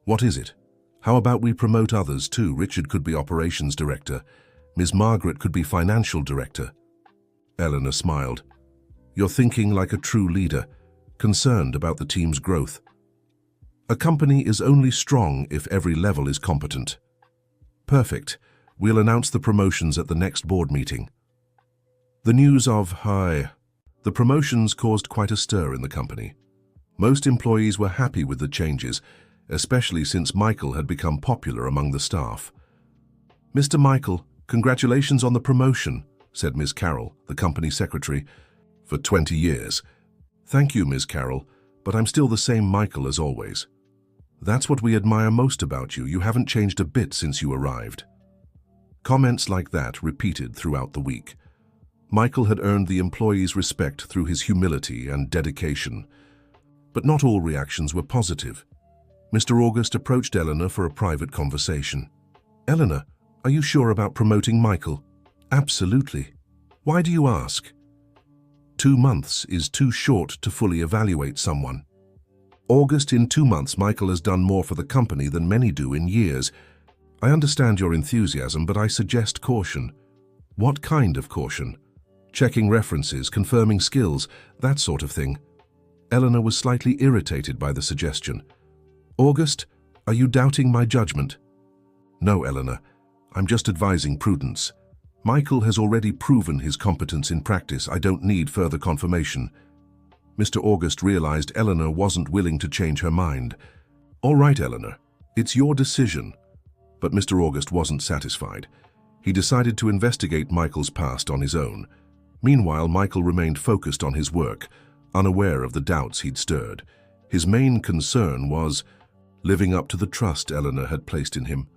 What is it? How about we promote others too? Richard could be operations director. Ms. Margaret could be financial director. Eleanor smiled. You're thinking like a true leader, concerned about the team's growth. A company is only strong if every level is competent. Perfect. We'll announce the promotions at the next board meeting. The news of the promotions caused quite a stir in the company. Most employees were happy with the changes, especially since Michael had become popular among the staff. Mr. Michael, congratulations on the promotion, said Ms. Carroll, the company secretary. For 20 years. Thank you, Ms. Carroll, but I'm still the same Michael as always. That's what we admire most about you. You haven't changed a bit since you arrived. Comments like that repeated throughout the week. Michael had earned the employees' respect through his humility and dedication. But not all reactions were positive. Mr. August approached Eleanor for a private conversation. Eleanor, are you sure about promoting Michael? Absolutely. Why do you ask? 2 months is too short to fully evaluate someone. August, in 2 months, Michael has done more for the company than many do in years. I understand your enthusiasm, but I suggest caution. What kind of caution? Checking references, confirming skills, that sort of thing. Eleanor was slightly irritated by the suggestion. August, are you doubting my judgment? No, Eleanor. I'm just advising prudence. Michael has already proven his competence in practice. I don't need further confirmation. Mr. August realized Eleanor wasn't willing to change her mind. All right, Eleanor, it's your decision. But Mr. August wasn't satisfied. He decided to investigate Michael's past on his own. Meanwhile, Michael remained focused on his work, unaware of the doubts he'd stirred. His main concern was living up to the trust Eleanor had placed in him.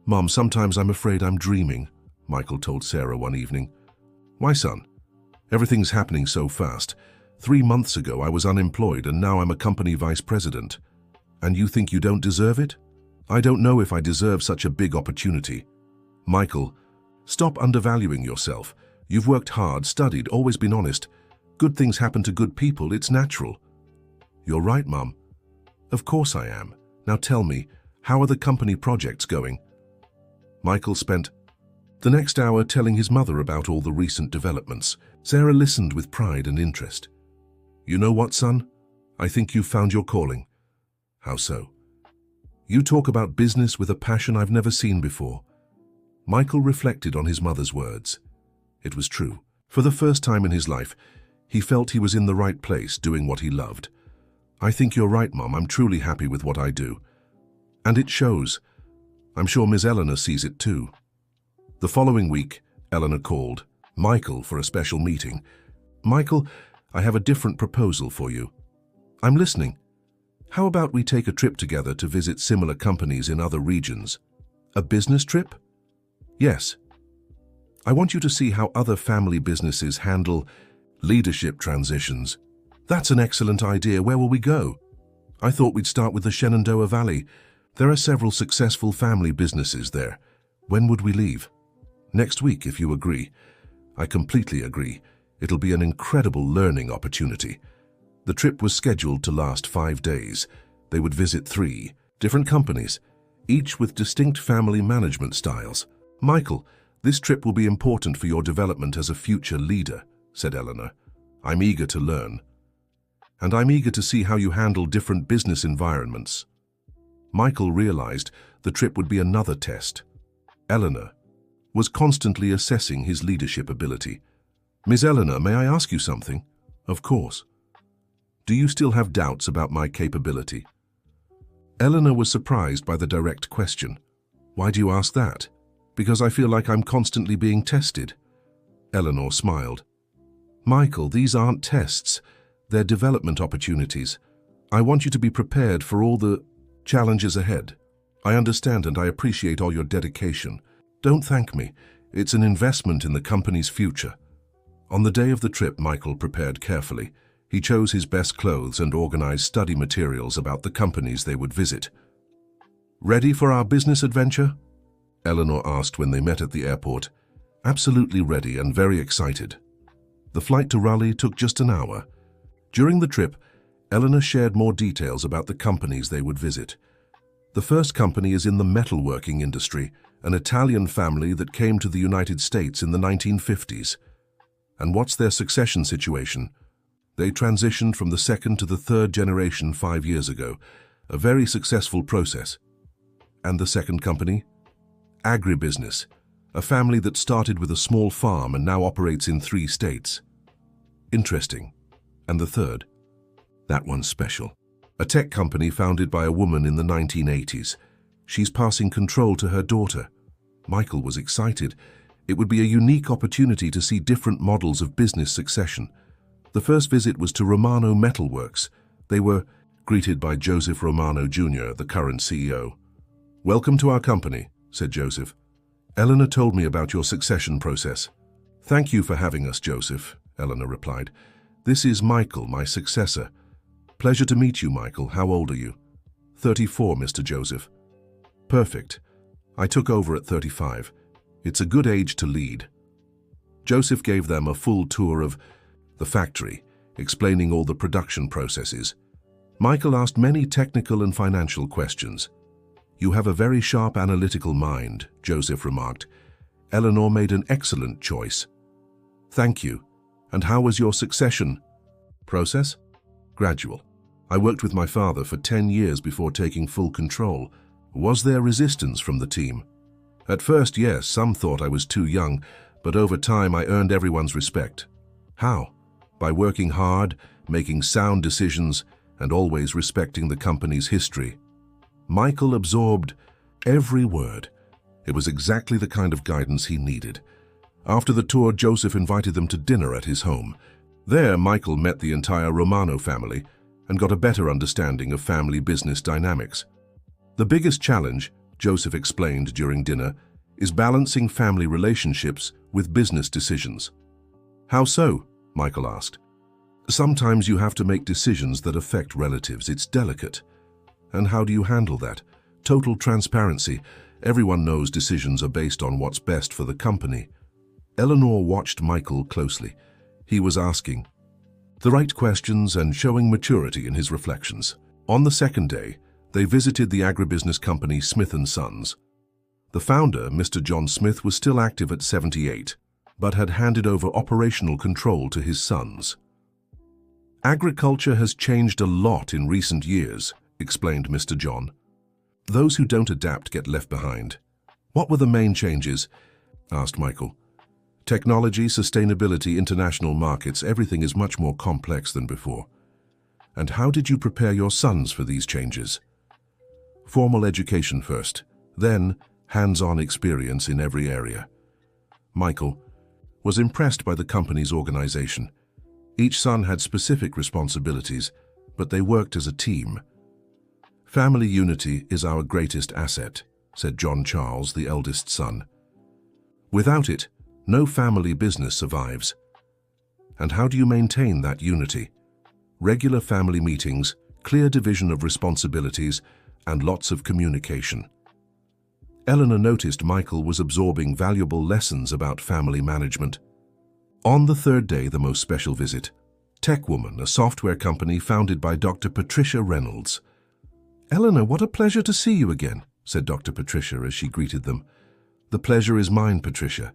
"Mom, sometimes I'm afraid I'm dreaming," Michael told Sarah one evening. "Why, son? Everything's happening so fast. 3 months ago I was unemployed and now I'm a company vice president. And you think you don't deserve it? I don't know if I deserve such a big opportunity." "Michael, stop undervaluing yourself. You've worked hard, studied, always been honest. Good things happen to good people, it's natural." "You're right, Mum. Of course I am. Now tell me, how are the company projects going?" Michael spent the next hour telling his mother about all the recent developments. Sarah listened with pride and interest. "You know what, son? I think you've found your calling." "How so?" "You talk about business with a passion I've never seen before." Michael reflected on his mother's words. It was true. For the first time in his life, he felt he was in the right place, doing what he loved. "I think you're right, Mom. I'm truly happy with what I do. And it shows. I'm sure Miss Eleanor sees it too." The following week, Eleanor called Michael for a special meeting. "Michael, I have a different proposal for you." "I'm listening." "How about we take a trip together to visit similar companies in other regions?" "A business trip?" "Yes. I want you to see how other family businesses handle leadership transitions." "That's an excellent idea. Where will we go?" "I thought we'd start with the Shenandoah Valley. There are several successful family businesses there." "When would we leave?" "Next week, if you agree." "I completely agree. It'll be an incredible learning opportunity." The trip was scheduled to last 5 days. They would visit 3 different companies, each with distinct family management styles. "Michael, this trip will be important for your development as a future leader," said Eleanor. "I'm eager to learn. And I'm eager to see how you handle different business environments." Michael realized the trip would be another test. Eleanor was constantly assessing his leadership ability. "Miss Eleanor, may I ask you something?" "Of course." "Do you still have doubts about my capability?" Eleanor was surprised by the direct question. "Why do you ask that?" "Because I feel like I'm constantly being tested." Eleanor smiled. "Michael, these aren't tests. They're development opportunities. I want you to be prepared for all the challenges ahead. I understand and I appreciate all your dedication. Don't thank me. It's an investment in the company's future." On the day of the trip, Michael prepared carefully. He chose his best clothes and organized study materials about the companies they would visit. "Ready for our business adventure?" Eleanor asked when they met at the airport. "Absolutely ready and very excited." The flight to Raleigh took just an hour. During the trip, Eleanor shared more details about the companies they would visit. The first company is in the metalworking industry, an Italian family that came to the United States in the 1950s. "And what's their succession situation?" "They transitioned from the second to the third generation 5 years ago, a very successful process." "And the second company?" "Agribusiness, a family that started with a small farm and now operates in 3 states." "Interesting. And the third?" "That one's special. A tech company founded by a woman in the 1980s. She's passing control to her daughter." Michael was excited. It would be a unique opportunity to see different models of business succession. The first visit was to Romano Metalworks. They were greeted by Joseph Romano Jr., the current CEO. "Welcome to our company," said Joseph. "Eleanor told me about your succession process." "Thank you for having us, Joseph," Eleanor replied. "This is Michael, my successor." "Pleasure to meet you, Michael. How old are you?" 34, Mr. Joseph." "Perfect. I took over at 35. It's a good age to lead." Joseph gave them a full tour of the factory, explaining all the production processes. Michael asked many technical and financial questions. "You have a very sharp analytical mind," Joseph remarked. "Eleanor made an excellent choice." "Thank you. And how was your succession process?" "Gradual. I worked with my father for 10 years before taking full control." "Was there resistance from the team?" "At first, yes. Some thought I was too young, but over time I earned everyone's respect." "How?" "By working hard, making sound decisions, and always respecting the company's history." Michael absorbed every word. It was exactly the kind of guidance he needed. After the tour, Joseph invited them to dinner at his home. There, Michael met the entire Romano family and got a better understanding of family business dynamics. The biggest challenge, Joseph explained during dinner, is balancing family relationships with business decisions. How so? Michael asked. Sometimes you have to make decisions that affect relatives. It's delicate. And how do you handle that? Total transparency. Everyone knows decisions are based on what's best for the company. Eleanor watched Michael closely. He was asking the right questions and showing maturity in his reflections. On the second day, they visited the agribusiness company Smith & Sons. The founder, Mr. John Smith, was still active at 78, but had handed over operational control to his sons. Agriculture has changed a lot in recent years, explained Mr. John. Those who don't adapt get left behind. What were the main changes? Asked Michael. Technology, sustainability, international markets, everything is much more complex than before. And how did you prepare your sons for these changes? Formal education first, then hands-on experience in every area. Michael was impressed by the company's organization. Each son had specific responsibilities, but they worked as a team. Family unity is our greatest asset, said John Charles, the eldest son. Without it, no family business survives. And how do you maintain that unity? Regular family meetings, clear division of responsibilities, and lots of communication. Eleanor noticed Michael was absorbing valuable lessons about family management. On the third day, the most special visit, TechWoman, a software company founded by Dr. Patricia Reynolds. Eleanor, what a pleasure to see you again, said Dr. Patricia as she greeted them. The pleasure is mine, Patricia.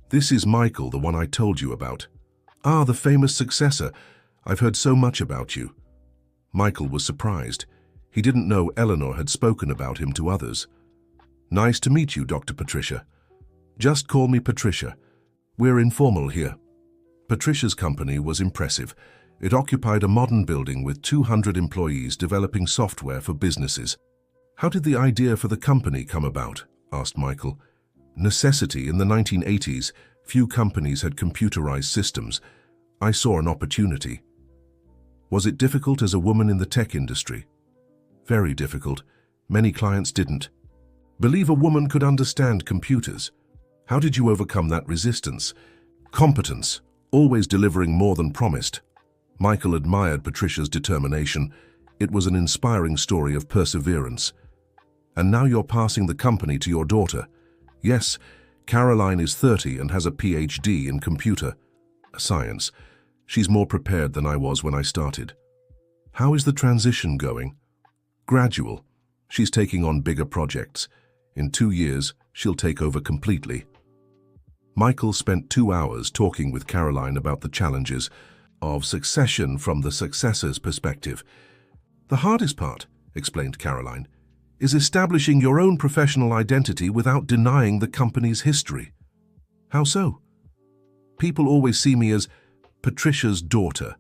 This is Michael, the one I told you about. Ah, the famous successor. I've heard so much about you. Michael was surprised. He didn't know Eleanor had spoken about him to others. Nice to meet you, Dr. Patricia. Just call me Patricia. We're informal here. Patricia's company was impressive. It occupied a modern building with 200 employees developing software for businesses. How did the idea for the company come about? Asked Michael. Necessity. In the 1980s, few companies had computerized systems. I saw an opportunity. Was it difficult as a woman in the tech industry? Very difficult. Many clients didn't believe a woman could understand computers. How did you overcome that resistance? Competence, always delivering more than promised. Michael admired Patricia's determination. It was an inspiring story of perseverance. And now you're passing the company to your daughter. Yes, Caroline is 30 and has a PhD in computer science. She's more prepared than I was when I started. How is the transition going? Gradual. She's taking on bigger projects. In 2 years, she'll take over completely. Michael spent 2 hours talking with Caroline about the challenges of succession from the successor's perspective. The hardest part, explained Caroline, is establishing your own professional identity without denying the company's history. How so? People always see me as Patricia's daughter.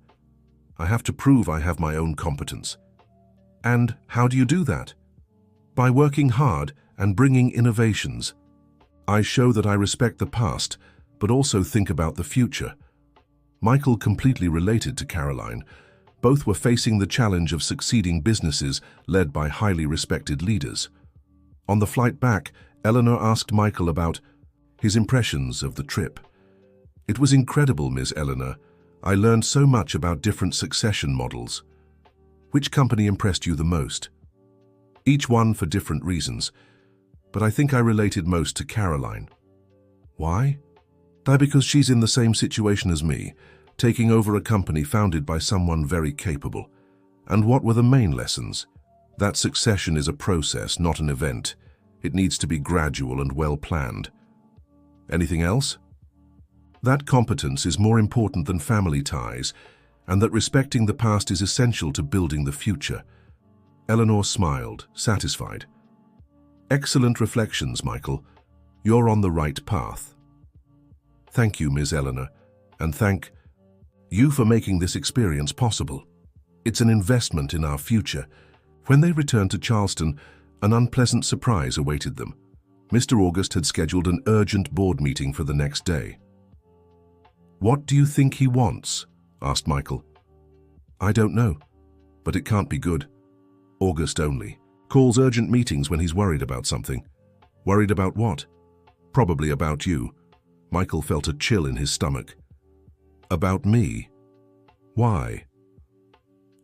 I have to prove I have my own competence. And how do you do that? By working hard and bringing innovations. I show that I respect the past, but also think about the future. Michael completely related to Caroline. Both were facing the challenge of succeeding businesses led by highly respected leaders. On the flight back, Eleanor asked Michael about his impressions of the trip. It was incredible, Ms. Eleanor. I learned so much about different succession models. Which company impressed you the most? Each one for different reasons, but I think I related most to Caroline. Why? Because she's in the same situation as me, taking over a company founded by someone very capable. And what were the main lessons? That succession is a process, not an event. It needs to be gradual and well planned. Anything else? That competence is more important than family ties, and that respecting the past is essential to building the future. Eleanor smiled, satisfied. Excellent reflections, Michael. You're on the right path. Thank you, Ms. Eleanor, and thank you for making this experience possible. It's an investment in our future. When they returned to Charleston, an unpleasant surprise awaited them. Mr. August had scheduled an urgent board meeting for the next day. "What do you think he wants?" asked Michael. "I don't know, but it can't be good. August only calls urgent meetings when he's worried about something." "Worried about what?" "Probably about you." Michael felt a chill in his stomach. "About me? Why?"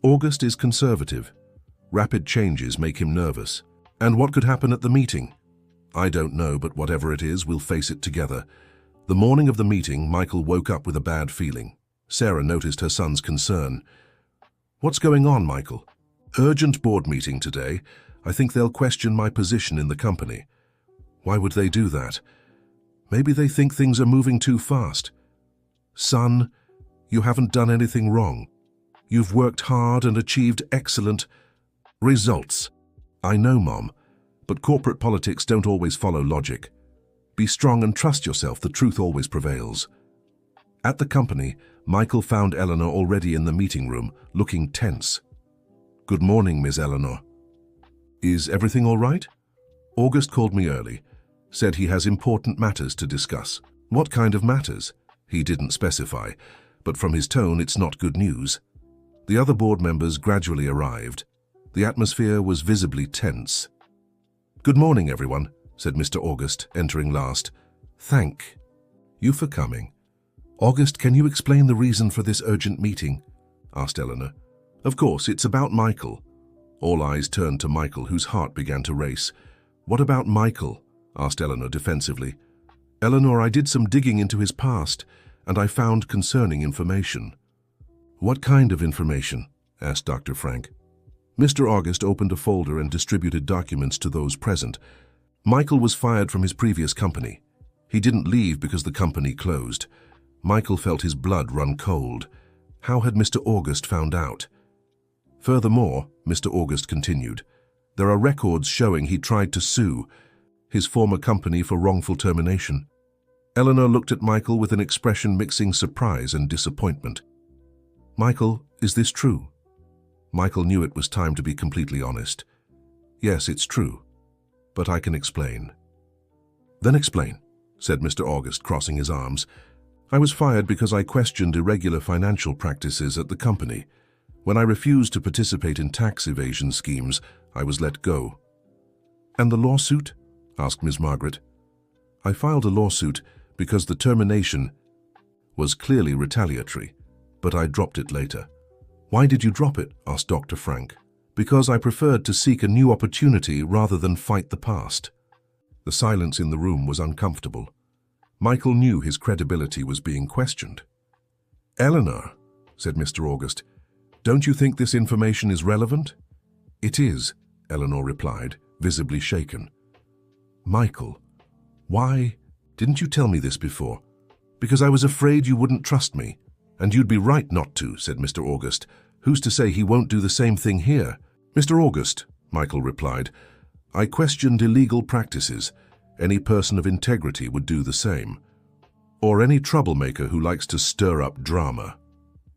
"August is conservative. Rapid changes make him nervous. And what could happen at the meeting?" "I don't know, but whatever it is, we'll face it together." The morning of the meeting, Michael woke up with a bad feeling. Sarah noticed her son's concern. "What's going on, Michael?" "Urgent board meeting today. I think they'll question my position in the company." "Why would they do that?" "Maybe they think things are moving too fast." "Son, you haven't done anything wrong. You've worked hard and achieved excellent results." "I know, Mom, but corporate politics don't always follow logic. Be strong and trust yourself. The truth always prevails." At the company, Michael found Eleanor already in the meeting room, looking tense. "Good morning, Miss Eleanor." "Is everything all right?" "August called me early. Said he has important matters to discuss." "What kind of matters?" He didn't specify, but from his tone it's not good news. The other board members gradually arrived. The atmosphere was visibly tense. "Good morning, everyone," said Mr. August, entering last. "Thank you for coming." "August, can you explain the reason for this urgent meeting?" asked Eleanor. "Of course, it's about Michael." All eyes turned to Michael, whose heart began to race. "What about Michael?" asked Eleanor defensively. "Eleanor, I did some digging into his past, and I found concerning information." "What kind of information?" asked Dr. Frank. Mr. August opened a folder and distributed documents to those present. Michael was fired from his previous company. He didn't leave because the company closed. Michael felt his blood run cold. How had Mr. August found out? Furthermore, Mr. August continued, there are records showing he tried to sue his former company for wrongful termination. Eleanor looked at Michael with an expression mixing surprise and disappointment. "Michael, is this true?" Michael knew it was time to be completely honest. "Yes, it's true, but I can explain." "Then explain," said Mr. August, crossing his arms. "I was fired because I questioned irregular financial practices at the company. When I refused to participate in tax evasion schemes, I was let go." "And the lawsuit?" asked Ms. Margaret. "I filed a lawsuit because the termination was clearly retaliatory, but I dropped it later." "Why did you drop it?" asked Dr. Frank. "Because I preferred to seek a new opportunity rather than fight the past." The silence in the room was uncomfortable. Michael knew his credibility was being questioned. "Eleanor," said Mr. August, "don't you think this information is relevant?" "It is," Eleanor replied, visibly shaken. "Michael, why didn't you tell me this before?" "Because I was afraid you wouldn't trust me." "And you'd be right not to," said Mr. August. "Who's to say he won't do the same thing here?" "Mr. August," Michael replied, "I questioned illegal practices. Any person of integrity would do the same. Or any troublemaker who likes to stir up drama."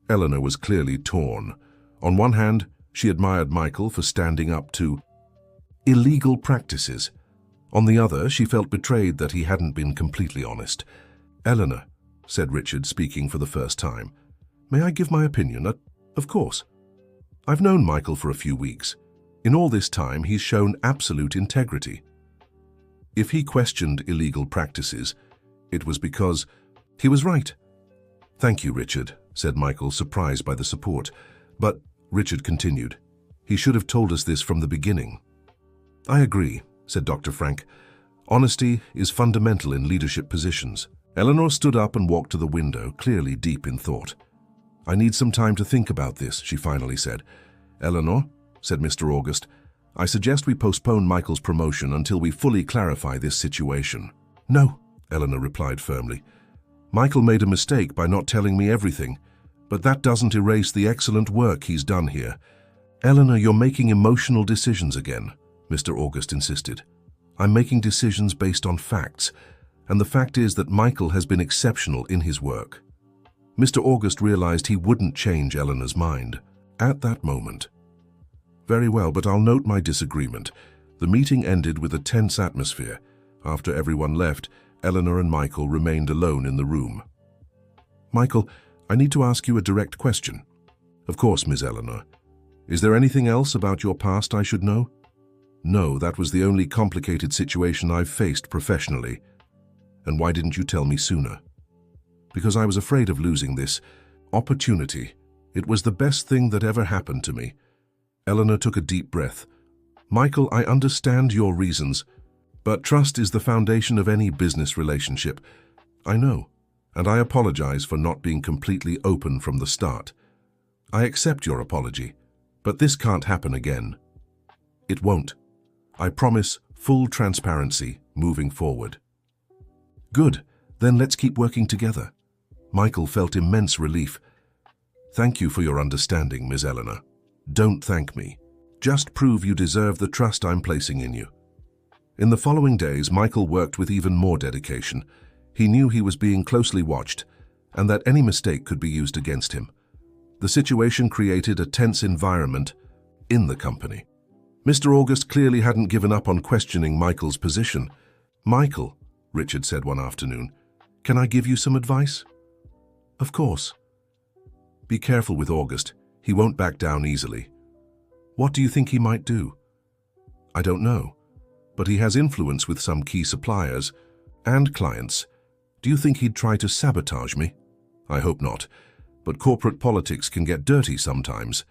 Eleanor was clearly torn. On one hand, she admired Michael for standing up to illegal practices. On the other, she felt betrayed that he hadn't been completely honest. "Eleanor," said Richard, speaking for the first time, "may I give my opinion?" Of course. "I've known Michael for a few weeks. In all this time, he's shown absolute integrity. If he questioned illegal practices, it was because he was right." "Thank you, Richard," said Michael, surprised by the support. "But," Richard continued, "he should have told us this from the beginning." "I agree," said Dr. Frank. "Honesty is fundamental in leadership positions." Eleanor stood up and walked to the window, clearly deep in thought. "I need some time to think about this," she finally said. "Eleanor," said Mr. August, "I suggest we postpone Michael's promotion until we fully clarify this situation." "No," Eleanor replied firmly. "Michael made a mistake by not telling me everything, but that doesn't erase the excellent work he's done here." "Eleanor, you're making emotional decisions again," Mr. August insisted. "I'm making decisions based on facts, and the fact is that Michael has been exceptional in his work." Mr. August realized he wouldn't change Eleanor's mind at that moment. "Very well, but I'll note my disagreement." The meeting ended with a tense atmosphere. After everyone left, Eleanor and Michael remained alone in the room. "Michael, I need to ask you a direct question." "Of course, Miss Eleanor. Is there anything else about your past I should know?" "No, that was the only complicated situation I've faced professionally." "And why didn't you tell me sooner?" "Because I was afraid of losing this opportunity. It was the best thing that ever happened to me." Eleanor took a deep breath. "Michael, I understand your reasons, but trust is the foundation of any business relationship." "I know, and I apologize for not being completely open from the start. I accept your apology, but this can't happen again." "It won't. I promise full transparency moving forward." "Good, then let's keep working together." Michael felt immense relief. "Thank you for your understanding, Ms. Eleanor." "Don't thank me. Just prove you deserve the trust I'm placing in you." In the following days, Michael worked with even more dedication. He knew he was being closely watched and that any mistake could be used against him. The situation created a tense environment in the company. Mr. August clearly hadn't given up on questioning Michael's position. "Michael," Richard said one afternoon, "can I give you some advice?" "Of course." "Be careful with August. He won't back down easily." "What do you think he might do?" "I don't know, but he has influence with some key suppliers and clients. Do you think he'd try to sabotage me?" "I hope not, but corporate politics can get dirty sometimes."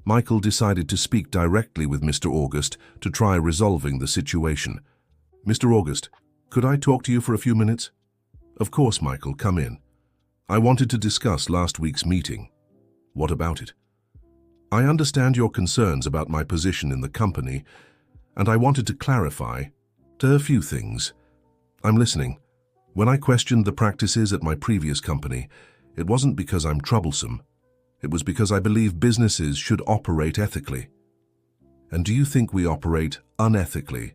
Michael decided to speak directly with Mr. August to try resolving the situation. "Mr. August, could I talk to you for a few minutes?" "Of course, Michael, come in. I wanted to discuss last week's meeting." "What about it?" "I understand your concerns about my position in the company, and I wanted to clarify a few things." "I'm listening. When I questioned the practices at my previous company, it wasn't because I'm troublesome. It was because I believe businesses should operate ethically." "And do you think we operate unethically?"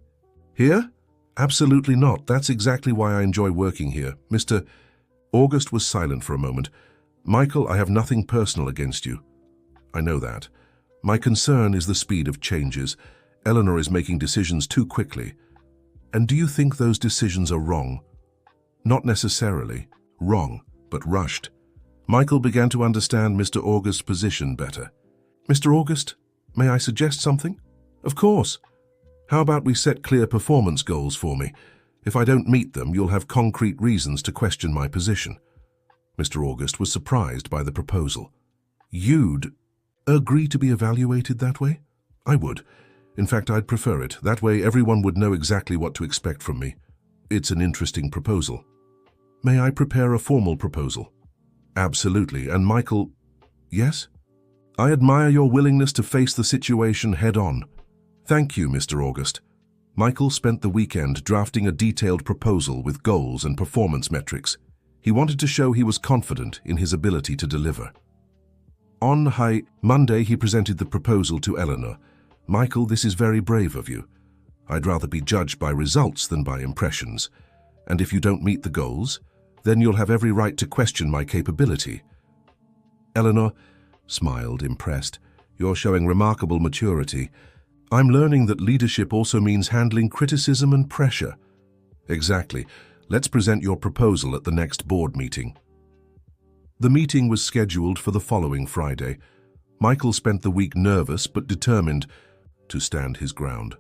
"Here? Absolutely not. That's exactly why I enjoy working here." Mr. August was silent for a moment. "Michael, I have nothing personal against you." "I know that. My concern is the speed of changes. Eleanor is making decisions too quickly." "And do you think those decisions are wrong?" "Not necessarily. Wrong, but rushed." Michael began to understand Mr. August's position better. "Mr. August, may I suggest something?" "Of course. How about we set clear performance goals for me? If I don't meet them, you'll have concrete reasons to question my position." Mr. August was surprised by the proposal. "You'd agree to be evaluated that way?" "I would. In fact, I'd prefer it. That way everyone would know exactly what to expect from me." "It's an interesting proposal." "May I prepare a formal proposal?" "Absolutely. And Michael..." "Yes?" "I admire your willingness to face the situation head-on." "Thank you, Mr. August." Michael spent the weekend drafting a detailed proposal with goals and performance metrics. He wanted to show he was confident in his ability to deliver. On Monday, he presented the proposal to Eleanor. "Michael, this is very brave of you. I'd rather be judged by results than by impressions. And if you don't meet the goals, then you'll have every right to question my capability." Eleanor smiled, impressed. "You're showing remarkable maturity. I'm learning that leadership also means handling criticism and pressure." "Exactly. Let's present your proposal at the next board meeting." The meeting was scheduled for the following Friday. Michael spent the week nervous but determined to stand his ground.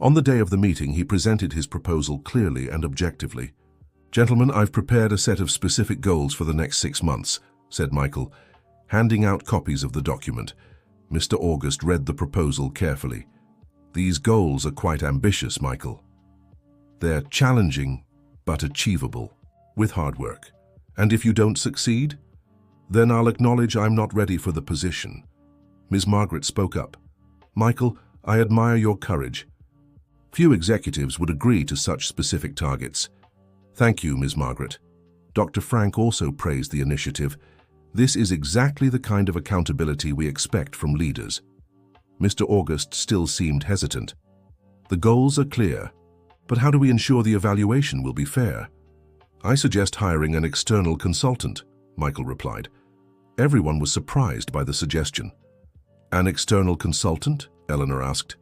On the day of the meeting, he presented his proposal clearly and objectively. "Gentlemen, I've prepared a set of specific goals for the next 6 months," said Michael, handing out copies of the document. Mr. August read the proposal carefully. "These goals are quite ambitious, Michael. They're challenging, but achievable, with hard work. And if you don't succeed, then I'll acknowledge I'm not ready for the position." Ms. Margaret spoke up. "Michael, I admire your courage. Few executives would agree to such specific targets." "Thank you, Ms. Margaret." Dr. Frank also praised the initiative. "This is exactly the kind of accountability we expect from leaders." Mr. August still seemed hesitant. "The goals are clear, but how do we ensure the evaluation will be fair?" "I suggest hiring an external consultant," Michael replied. Everyone was surprised by the suggestion. "An external consultant?" Eleanor asked.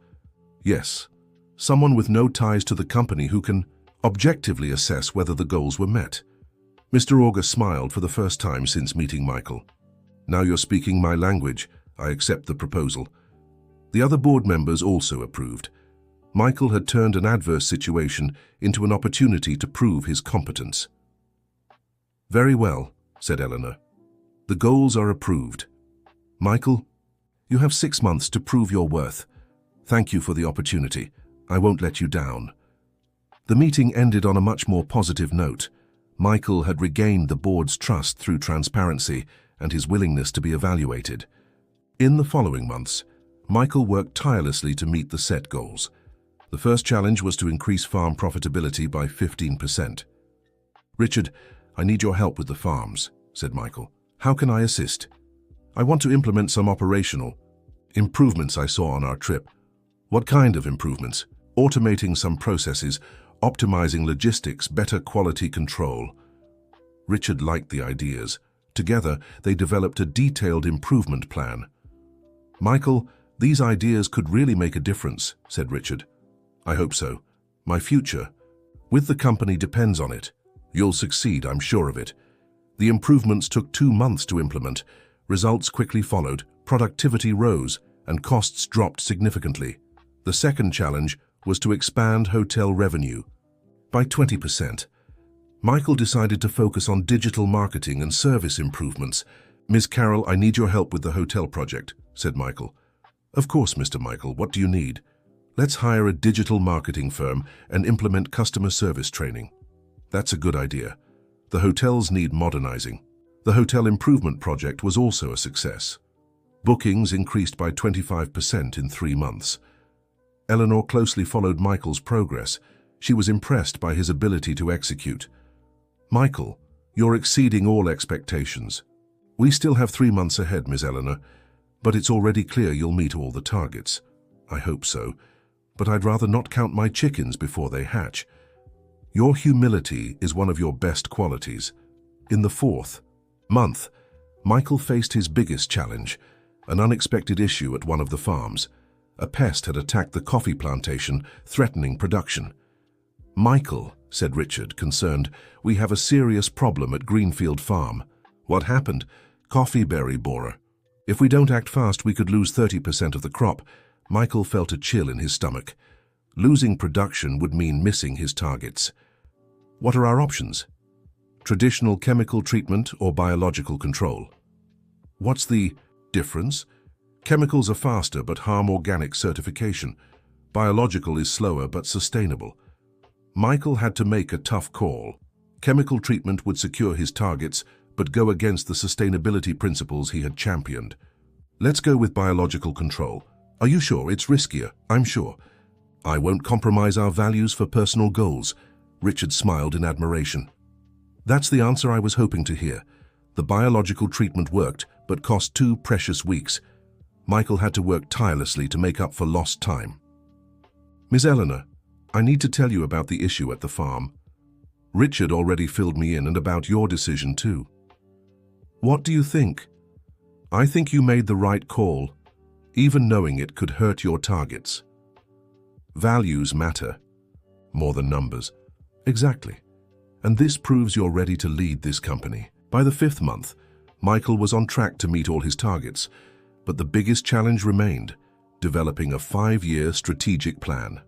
"Yes, someone with no ties to the company who can objectively assess whether the goals were met. Mr. August smiled for the first time since meeting Michael. Now you're speaking my language. I accept the proposal. The other board members also approved. Michael had turned an adverse situation into an opportunity to prove his competence. Very well, said Eleanor. The goals are approved. Michael, you have 6 months to prove your worth. Thank you for the opportunity. I won't let you down. The meeting ended on a much more positive note. Michael had regained the board's trust through transparency and his willingness to be evaluated. In the following months, Michael worked tirelessly to meet the set goals. The first challenge was to increase farm profitability by 15%. Richard, I need your help with the farms, said Michael. How can I assist? I want to implement some operational improvements I saw on our trip. What kind of improvements? Automating some processes, optimizing logistics, better quality control. Richard liked the ideas. Together, they developed a detailed improvement plan. Michael, these ideas could really make a difference, said Richard. I hope so. My future with the company depends on it. You'll succeed, I'm sure of it. The improvements took 2 months to implement. Results quickly followed, productivity rose, and costs dropped significantly. The second challenge was to expand hotel revenue by 20%. Michael decided to focus on digital marketing and service improvements. Ms. Carroll, I need your help with the hotel project, said Michael. Of course, Mr. Michael, what do you need? Let's hire a digital marketing firm and implement customer service training. That's a good idea. The hotels need modernizing. The hotel improvement project was also a success. Bookings increased by 25% in 3 months. Eleanor closely followed Michael's progress. She was impressed by his ability to execute. Michael, you're exceeding all expectations. We still have 3 months ahead, Miss Eleanor, but it's already clear you'll meet all the targets. I hope so, but I'd rather not count my chickens before they hatch. Your humility is one of your best qualities. In the 4th month, Michael faced his biggest challenge, an unexpected issue at one of the farms. A pest had attacked the coffee plantation, threatening production. Michael, said Richard, concerned, we have a serious problem at Greenfield Farm. What happened? Coffee berry borer. If we don't act fast, we could lose 30% of the crop. Michael felt a chill in his stomach. Losing production would mean missing his targets. What are our options? Traditional chemical treatment or biological control? What's the difference? Chemicals are faster but harm organic certification. Biological is slower but sustainable. Michael had to make a tough call. Chemical treatment would secure his targets but go against the sustainability principles he had championed. Let's go with biological control. Are you sure it's riskier? I'm sure. I won't compromise our values for personal goals. Richard smiled in admiration. That's the answer I was hoping to hear. The biological treatment worked, but cost 2 precious weeks. Michael had to work tirelessly to make up for lost time. Miss Eleanor, I need to tell you about the issue at the farm. Richard already filled me in and about your decision too. What do you think? I think you made the right call, even knowing it could hurt your targets. Values matter, more than numbers. Exactly. And this proves you're ready to lead this company. By the 5th month, Michael was on track to meet all his targets, but the biggest challenge remained, developing a 5-year strategic plan.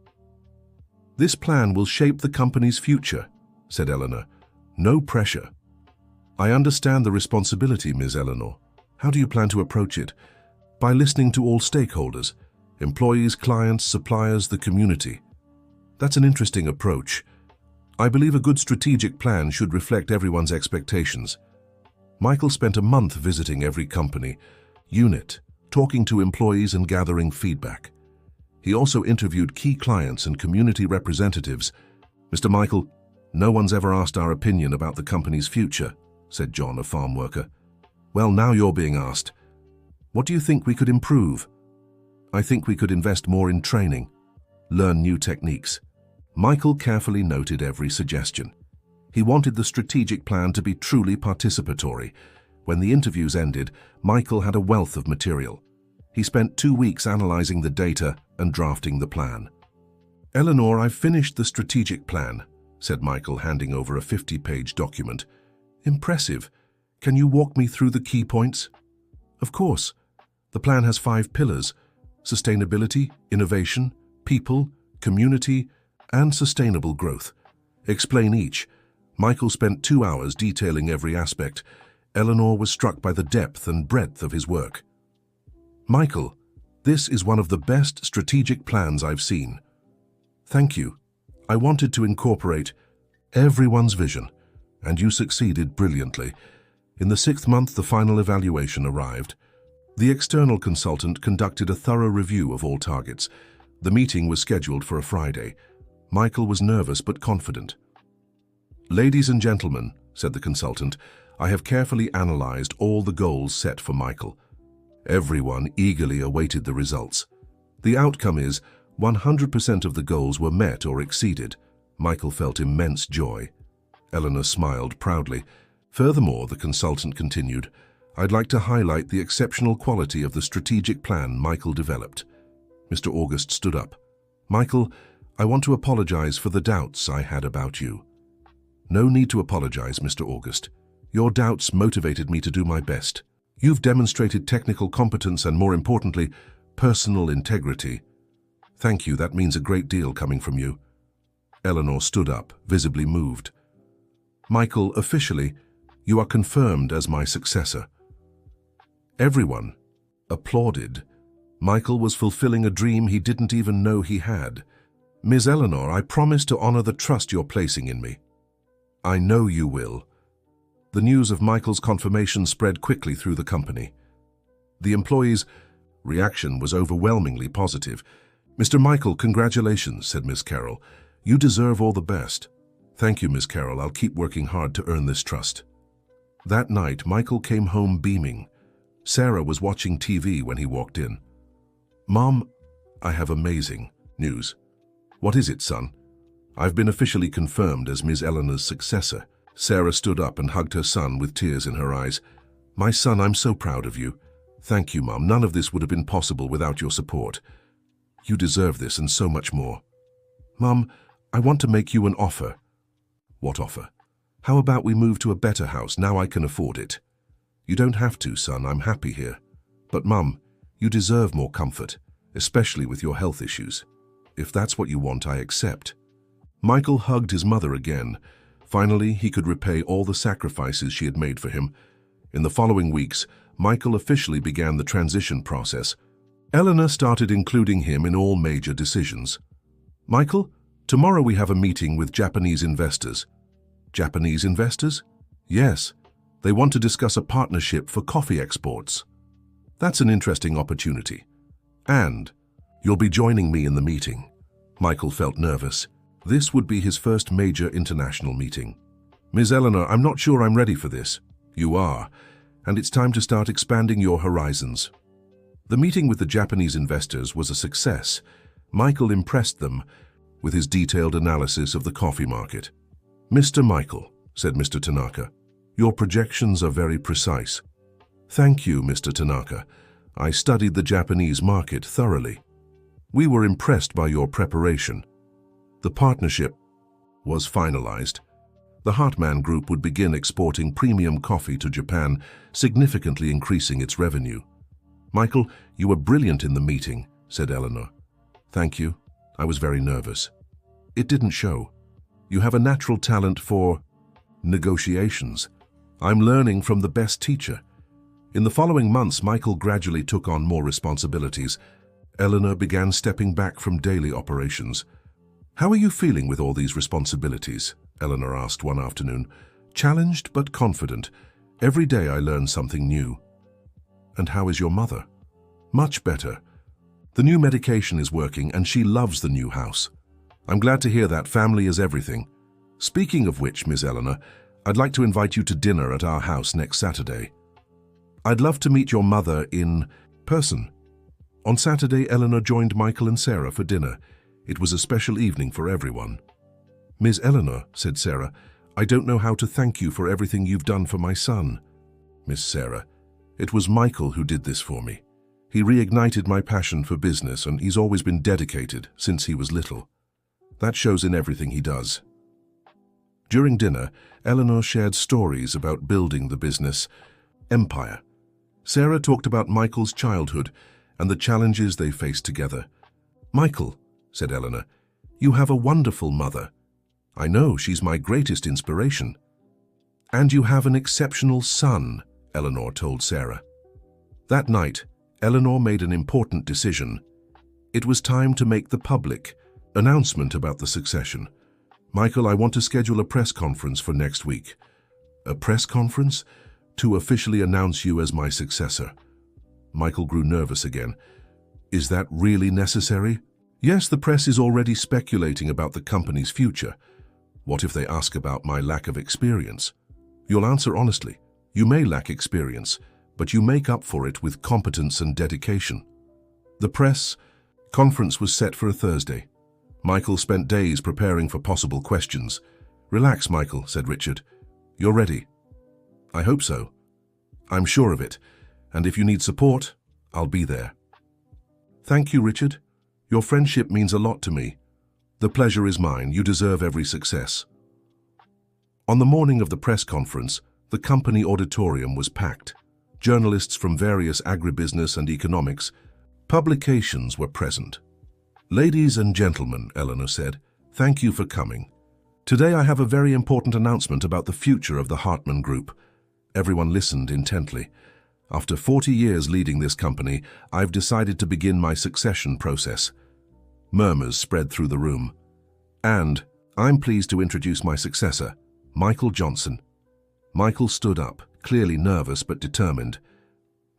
This plan will shape the company's future, said Eleanor. No pressure. I understand the responsibility, Ms. Eleanor. How do you plan to approach it? By listening to all stakeholders, employees, clients, suppliers, the community. That's an interesting approach. I believe a good strategic plan should reflect everyone's expectations. Michael spent a month visiting every company, unit, talking to employees and gathering feedback. He also interviewed key clients and community representatives. Mr. Michael, no one's ever asked our opinion about the company's future, said John, a farm worker. Well, now you're being asked. What do you think we could improve? I think we could invest more in training, learn new techniques. Michael carefully noted every suggestion. He wanted the strategic plan to be truly participatory. When the interviews ended, Michael had a wealth of material. He spent 2 weeks analyzing the data and drafting the plan. Eleanor, I've finished the strategic plan. said Michael, handing over a 50-page document. Impressive. Can you walk me through the key points? Of course. The plan has 5 pillars: sustainability, innovation, people, community, and sustainable growth. Explain each. Michael spent 2 hours detailing every aspect. Eleanor was struck by the depth and breadth of his work. Michael, this is one of the best strategic plans I've seen. Thank you. I wanted to incorporate everyone's vision, and you succeeded brilliantly. In the 6th month, the final evaluation arrived. The external consultant conducted a thorough review of all targets. The meeting was scheduled for a Friday. Michael was nervous but confident. Ladies and gentlemen, said the consultant, I have carefully analyzed all the goals set for Michael. Everyone eagerly awaited the results. The outcome is 100% of the goals were met or exceeded. Michael felt immense joy. Eleanor smiled proudly. Furthermore, the consultant continued, I'd like to highlight the exceptional quality of the strategic plan Michael developed. Mr. August stood up. Michael, I want to apologize for the doubts I had about you. No need to apologize, Mr. August. Your doubts motivated me to do my best. You've demonstrated technical competence and, more importantly, personal integrity. Thank you, that means a great deal coming from you. Eleanor stood up, visibly moved. Michael, officially, you are confirmed as my successor. Everyone applauded. Michael was fulfilling a dream he didn't even know he had. Ms. Eleanor, I promise to honor the trust you're placing in me. I know you will. The news of Michael's confirmation spread quickly through the company. The employees' reaction was overwhelmingly positive. Mr. Michael, congratulations, said Miss Carroll. You deserve all the best. Thank you, Miss Carroll. I'll keep working hard to earn this trust. That night, Michael came home beaming. Sarah was watching TV when he walked in. Mom, I have amazing news. What is it, son? I've been officially confirmed as Ms. Eleanor's successor. Sarah stood up and hugged her son with tears in her eyes. My son, I'm so proud of you. Thank you, Mom. None of this would have been possible without your support. You deserve this and so much more. Mom, I want to make you an offer. What offer? How about we move to a better house? Now I can afford it. You don't have to, son. I'm happy here. But, Mum, you deserve more comfort, especially with your health issues. If that's what you want, I accept. Michael hugged his mother again. Finally, he could repay all the sacrifices she had made for him. In the following weeks, Michael officially began the transition process. Eleanor started including him in all major decisions. Michael, tomorrow we have a meeting with Japanese investors. Japanese investors? Yes. They want to discuss a partnership for coffee exports. That's an interesting opportunity. And you'll be joining me in the meeting. Michael felt nervous. This would be his first major international meeting. Ms. Eleanor, I'm not sure I'm ready for this. You are, and it's time to start expanding your horizons. The meeting with the Japanese investors was a success. Michael impressed them with his detailed analysis of the coffee market. Mr. Michael, said Mr. Tanaka, your projections are very precise. Thank you, Mr. Tanaka. I studied the Japanese market thoroughly. We were impressed by your preparation. The partnership was finalized. The Hartman Group would begin exporting premium coffee to Japan, significantly increasing its revenue. Michael, you were brilliant in the meeting, said Eleanor. Thank you. I was very nervous. It didn't show. You have a natural talent for negotiations. I'm learning from the best teacher. In the following months, Michael gradually took on more responsibilities. Eleanor began stepping back from daily operations. How are you feeling with all these responsibilities? Eleanor asked one afternoon. Challenged but confident. Every day I learn something new. And how is your mother? Much better. The new medication is working and she loves the new house. I'm glad to hear that. Family is everything. Speaking of which, Miss Eleanor, I'd like to invite you to dinner at our house next Saturday. I'd love to meet your mother in person. On Saturday, Eleanor joined Michael and Sarah for dinner. It was a special evening for everyone. Ms. Eleanor, said Sarah, I don't know how to thank you for everything you've done for my son. Miss Sarah, it was Michael who did this for me. He reignited my passion for business and he's always been dedicated since he was little. That shows in everything he does. During dinner, Eleanor shared stories about building the business empire. Sarah talked about Michael's childhood and the challenges they faced together. "Michael," said Eleanor, "you have a wonderful mother. I know she's my greatest inspiration." "And you have an exceptional son," Eleanor told Sarah. That night, Eleanor made an important decision. It was time to make the public announcement about the succession. "Michael, I want to schedule a press conference for next week." "A press conference? To officially announce you as my successor?" Michael grew nervous again. "Is that really necessary?" "Yes, the press is already speculating about the company's future. What if they ask about my lack of experience?" "You'll answer honestly. You may lack experience, but you make up for it with competence and dedication." The press conference was set for a Thursday. Michael spent days preparing for possible questions. "Relax, Michael," said Richard. "You're ready." "I hope so. I'm sure of it. And if you need support, I'll be there." "Thank you, Richard. Your friendship means a lot to me. The pleasure is mine. You deserve every success." On the morning of the press conference, the company auditorium was packed. Journalists from various agribusiness and economics publications were present. "Ladies and gentlemen," Eleanor said, "thank you for coming. Today I have a very important announcement about the future of the Hartman Group." Everyone listened intently. "After 40 years leading this company, I've decided to begin my succession process." Murmurs spread through the room. "And I'm pleased to introduce my successor, Michael Johnson." Michael stood up, clearly nervous but determined.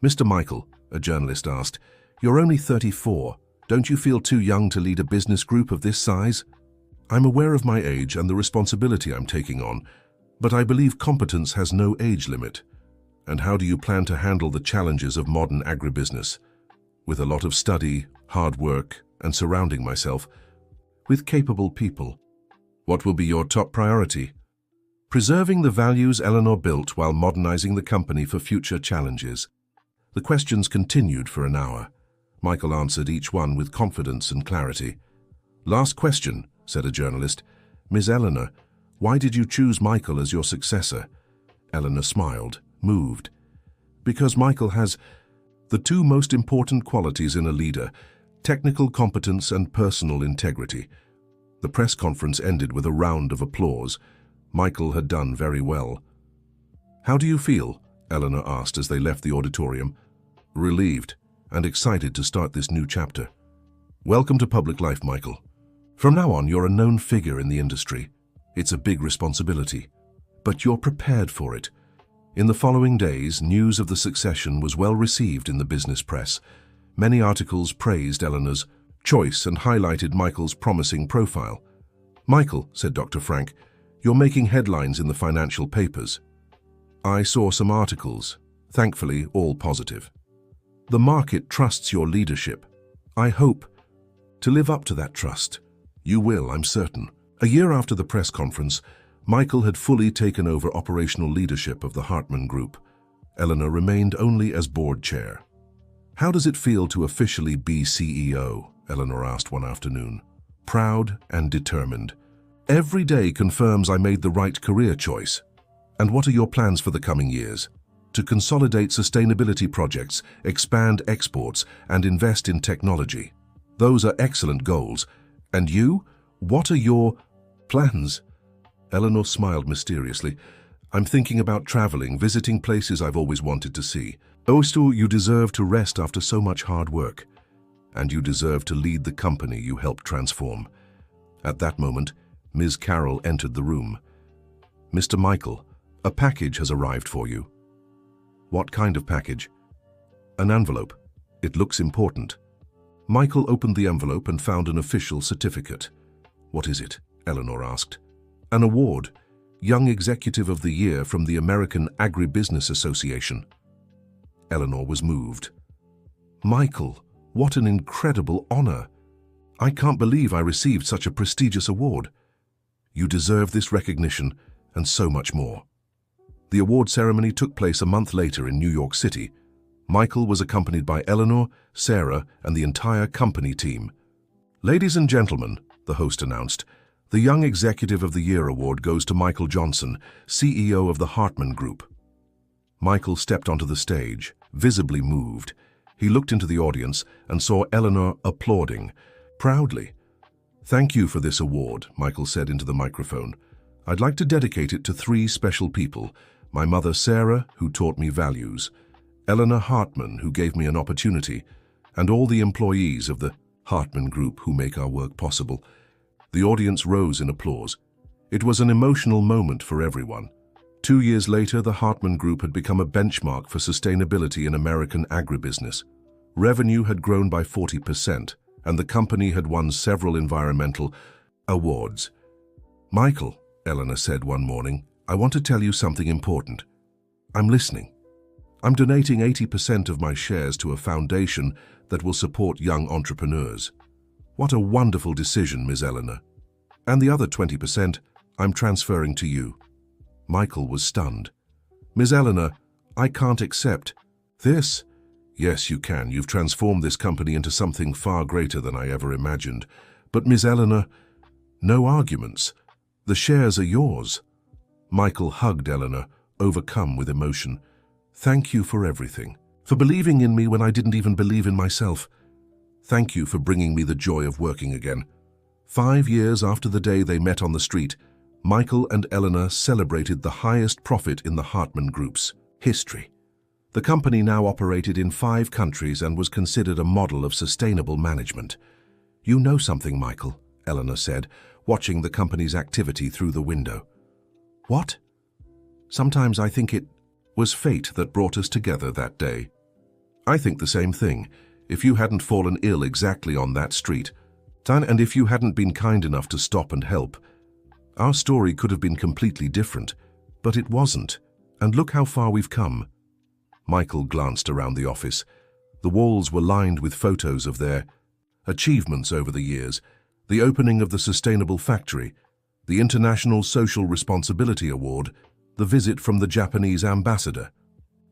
"Mr. Michael," a journalist asked, "you're only 34. Don't you feel too young to lead a business group of this size?" "I'm aware of my age and the responsibility I'm taking on, but I believe competence has no age limit." "And how do you plan to handle the challenges of modern agribusiness?" "With a lot of study, hard work, and surrounding myself with capable people." "What will be your top priority?" "Preserving the values Eleanor built while modernizing the company for future challenges." The questions continued for an hour. Michael answered each one with confidence and clarity. "Last question," said a journalist. "Ms. Eleanor, why did you choose Michael as your successor?" Eleanor smiled, moved. "Because Michael has the two most important qualities in a leader: technical competence and personal integrity." The press conference ended with a round of applause. Michael had done very well. "How do you feel?" Eleanor asked as they left the auditorium. "Relieved and excited to start this new chapter." "Welcome to public life, Michael. From now on, you're a known figure in the industry. It's a big responsibility, but you're prepared for it." In the following days, news of the succession was well received in the business press. Many articles praised Eleanor's choice and highlighted Michael's promising profile. "Michael," said Dr. Frank, "you're making headlines in the financial papers." "I saw some articles, thankfully all positive." "The market trusts your leadership. I hope to live up to that trust." "You will, I'm certain." A year after the press conference, Michael had fully taken over operational leadership of the Hartman Group. Eleanor remained only as board chair. "How does it feel to officially be CEO?" Eleanor asked one afternoon. "Proud and determined. Every day confirms I made the right career choice." "And what are your plans for the coming years?" "To consolidate sustainability projects, expand exports, and invest in technology." "Those are excellent goals. And you? What are your plans?" Eleanor smiled mysteriously. "I'm thinking about traveling, visiting places I've always wanted to see." "Also, you deserve to rest after so much hard work. And you deserve to lead the company you helped transform." At that moment, Ms. Carroll entered the room. "Mr. Michael, a package has arrived for you." "What kind of package?" "An envelope. It looks important." Michael opened the envelope and found an official certificate. "What is it?" Eleanor asked. "An award, Young Executive of the Year from the American Agribusiness Association." Eleanor was moved. "Michael, what an incredible honor. I can't believe I received such a prestigious award." "You deserve this recognition and so much more." The award ceremony took place a month later in New York City. Michael was accompanied by Eleanor, Sarah, and the entire company team. "Ladies and gentlemen," the host announced, The Young Executive of the Year award goes to Michael Johnson, CEO of the Hartman Group. Michael stepped onto the stage, visibly moved. He looked into the audience and saw Eleanor applauding, proudly. "Thank you for this award," Michael said into the microphone. "I'd like to dedicate it to 3 special people: my mother Sarah, who taught me values; Eleanor Hartman, who gave me an opportunity; and all the employees of the Hartman Group who make our work possible." The audience rose in applause. It was an emotional moment for everyone. 2 years later, the Hartman Group had become a benchmark for sustainability in American agribusiness. Revenue had grown by 40%, and the company had won several environmental awards. "Michael," Eleanor said one morning, "I want to tell you something important. I'm listening. I'm donating 80% of my shares to a foundation that will support young entrepreneurs." "What a wonderful decision, Ms. Eleanor. And the other 20% I'm transferring to you." Michael was stunned. "Ms. Eleanor, I can't accept this." "Yes, you can. You've transformed this company into something far greater than I ever imagined. But Ms. Eleanor, no arguments. The shares are yours." Michael hugged Eleanor, overcome with emotion. "Thank you for everything. For believing in me when I didn't even believe in myself. Thank you for bringing me the joy of working again." 5 years after the day they met on the street, Michael and Eleanor celebrated the highest profit in the Hartman Group's history. The company now operated in 5 countries and was considered a model of sustainable management. "You know something, Michael," Eleanor said, watching the company's activity through the window. "What?" "Sometimes I think it was fate that brought us together that day." "I think the same thing. If you hadn't fallen ill exactly on that street, and if you hadn't been kind enough to stop and help, our story could have been completely different. But it wasn't. And look how far we've come." Michael glanced around the office. The walls were lined with photos of their achievements over the years: the opening of the Sustainable Factory, the International Social Responsibility Award, the visit from the Japanese ambassador.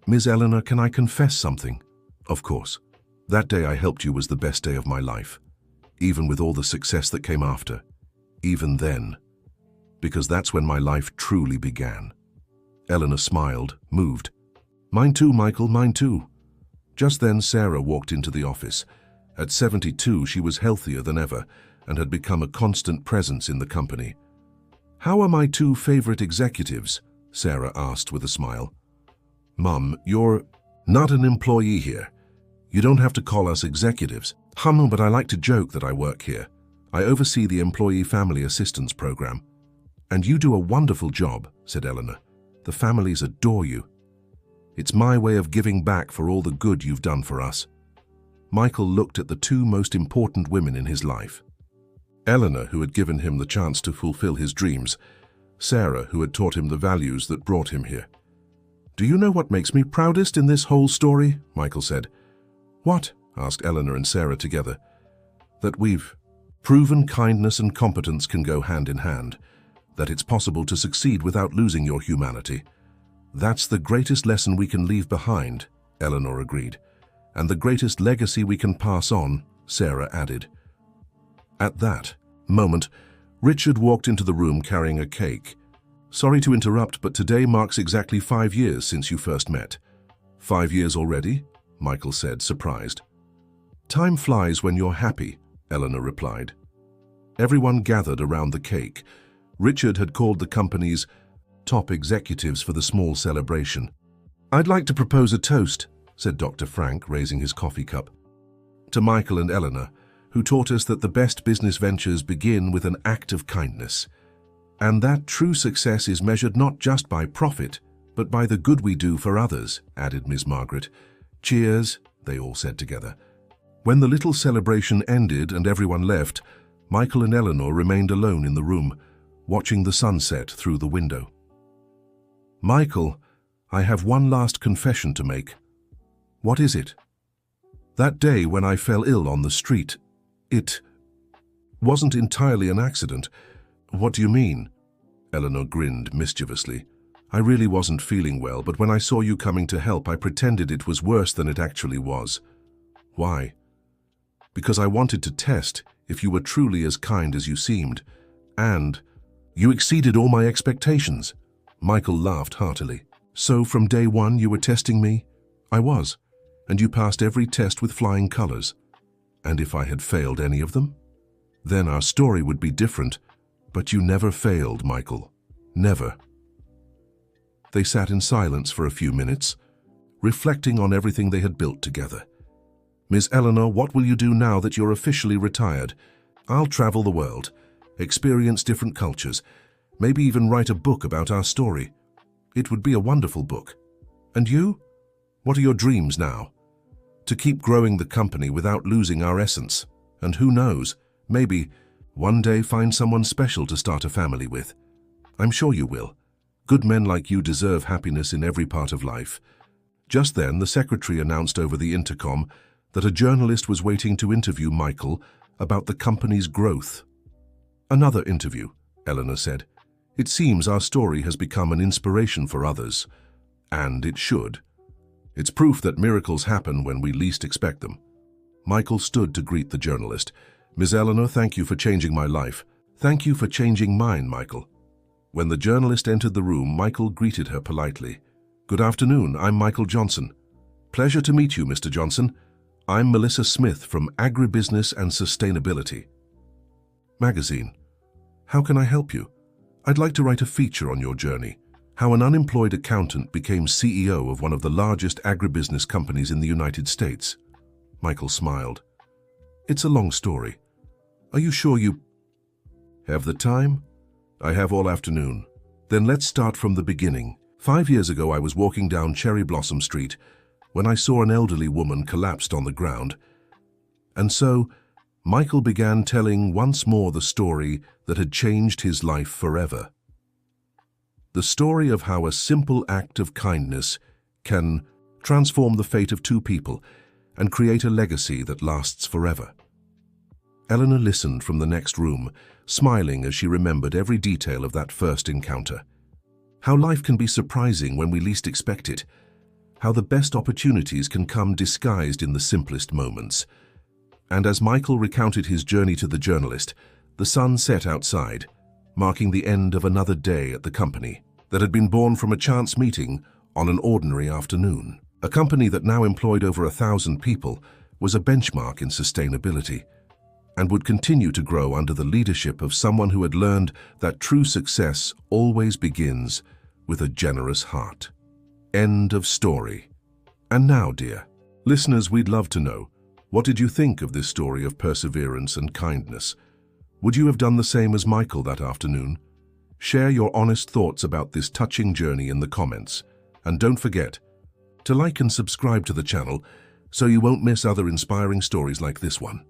"Ms. Eleanor, can I confess something?" "Of course. That day I helped you was the best day of my life, even with all the success that came after. Even then. Because that's when my life truly began." Eleanor smiled, moved. "Mine too, Michael, mine too." Just then Sarah walked into the office. At 72, she was healthier than ever and had become a constant presence in the company. "How are my 2 favorite executives?" Sarah asked with a smile. "Mum, you're not an employee here. You don't have to call us executives." But I like to joke that I work here. I oversee the Employee Family Assistance Program." "And you do a wonderful job," said Eleanor. "The families adore you." "It's my way of giving back for all the good you've done for us." Michael looked at the 2 most important women in his life. Eleanor, who had given him the chance to fulfill his dreams. Sarah, who had taught him the values that brought him here. "Do you know what makes me proudest in this whole story?" Michael said. "What?" asked Eleanor and Sarah together. "That we've proven kindness and competence can go hand in hand, that it's possible to succeed without losing your humanity. That's the greatest lesson we can leave behind," Eleanor agreed. "And the greatest legacy we can pass on," Sarah added. At that moment, Richard walked into the room carrying a cake. "Sorry to interrupt, but today marks exactly 5 years since you first met." "5 years already?" Michael said, surprised. "Time flies when you're happy," Eleanor replied. Everyone gathered around the cake. Richard had called the company's top executives for the small celebration. "I'd like to propose a toast," said Dr. Frank, raising his coffee cup. "To Michael and Eleanor, who taught us that the best business ventures begin with an act of kindness. And that true success is measured not just by profit, but by the good we do for others," added Miss Margaret. "Cheers," they all said together. When the little celebration ended and everyone left, Michael and Eleanor remained alone in the room, watching the sunset through the window. "Michael, I have one last confession to make." "What is it?" "That day when I fell ill on the street, it wasn't entirely an accident." "What do you mean?" Eleanor grinned mischievously. "I really wasn't feeling well, but when I saw you coming to help, I pretended it was worse than it actually was." "Why?" "Because I wanted to test if you were truly as kind as you seemed. And you exceeded all my expectations. Michael laughed heartily. So from day one you were testing me? I was. And you passed every test with flying colors. And if I had failed any of them? Then our story would be different. But you never failed, Michael. Never. They sat in silence for a few minutes, reflecting on everything they had built together. Miss Eleanor, what will you do now that you're officially retired? I'll travel the world, experience different cultures, maybe even write a book about our story. It would be a wonderful book. And you? What are your dreams now? To keep growing the company without losing our essence. And who knows, maybe one day find someone special to start a family with. I'm sure you will. Good men like you deserve happiness in every part of life. Just then, the secretary announced over the intercom that a journalist was waiting to interview Michael about the company's growth. Another interview, Eleanor said. It seems our story has become an inspiration for others. And it should. It's proof that miracles happen when we least expect them. Michael stood to greet the journalist. Miss Eleanor, thank you for changing my life. Thank you for changing mine, Michael. When the journalist entered the room, Michael greeted her politely. Good afternoon, I'm Michael Johnson. Pleasure to meet you, Mr. Johnson. I'm Melissa Smith from Agribusiness and Sustainability magazine. How can I help you? I'd like to write a feature on your journey, how an unemployed accountant became CEO of one of the largest agribusiness companies in the United States. Michael smiled. It's a long story. Are you sure you have the time? I have all afternoon. Then let's start from the beginning. 5 years ago, I was walking down Cherry Blossom Street when I saw an elderly woman collapsed on the ground. And so, Michael began telling once more the story that had changed his life forever. The story of how a simple act of kindness can transform the fate of two people and create a legacy that lasts forever. Eleanor listened from the next room, smiling as she remembered every detail of that first encounter. How life can be surprising when we least expect it. How the best opportunities can come disguised in the simplest moments. And as Michael recounted his journey to the journalist, the sun set outside, marking the end of another day at the company that had been born from a chance meeting on an ordinary afternoon. A company that now employed over 1,000 people was a benchmark in sustainability and would continue to grow under the leadership of someone who had learned that true success always begins with a generous heart. End of story. And now, dear listeners, we'd love to know, what did you think of this story of perseverance and kindness? Would you have done the same as Michael that afternoon? Share your honest thoughts about this touching journey in the comments. And don't forget to like and subscribe to the channel so you won't miss other inspiring stories like this one.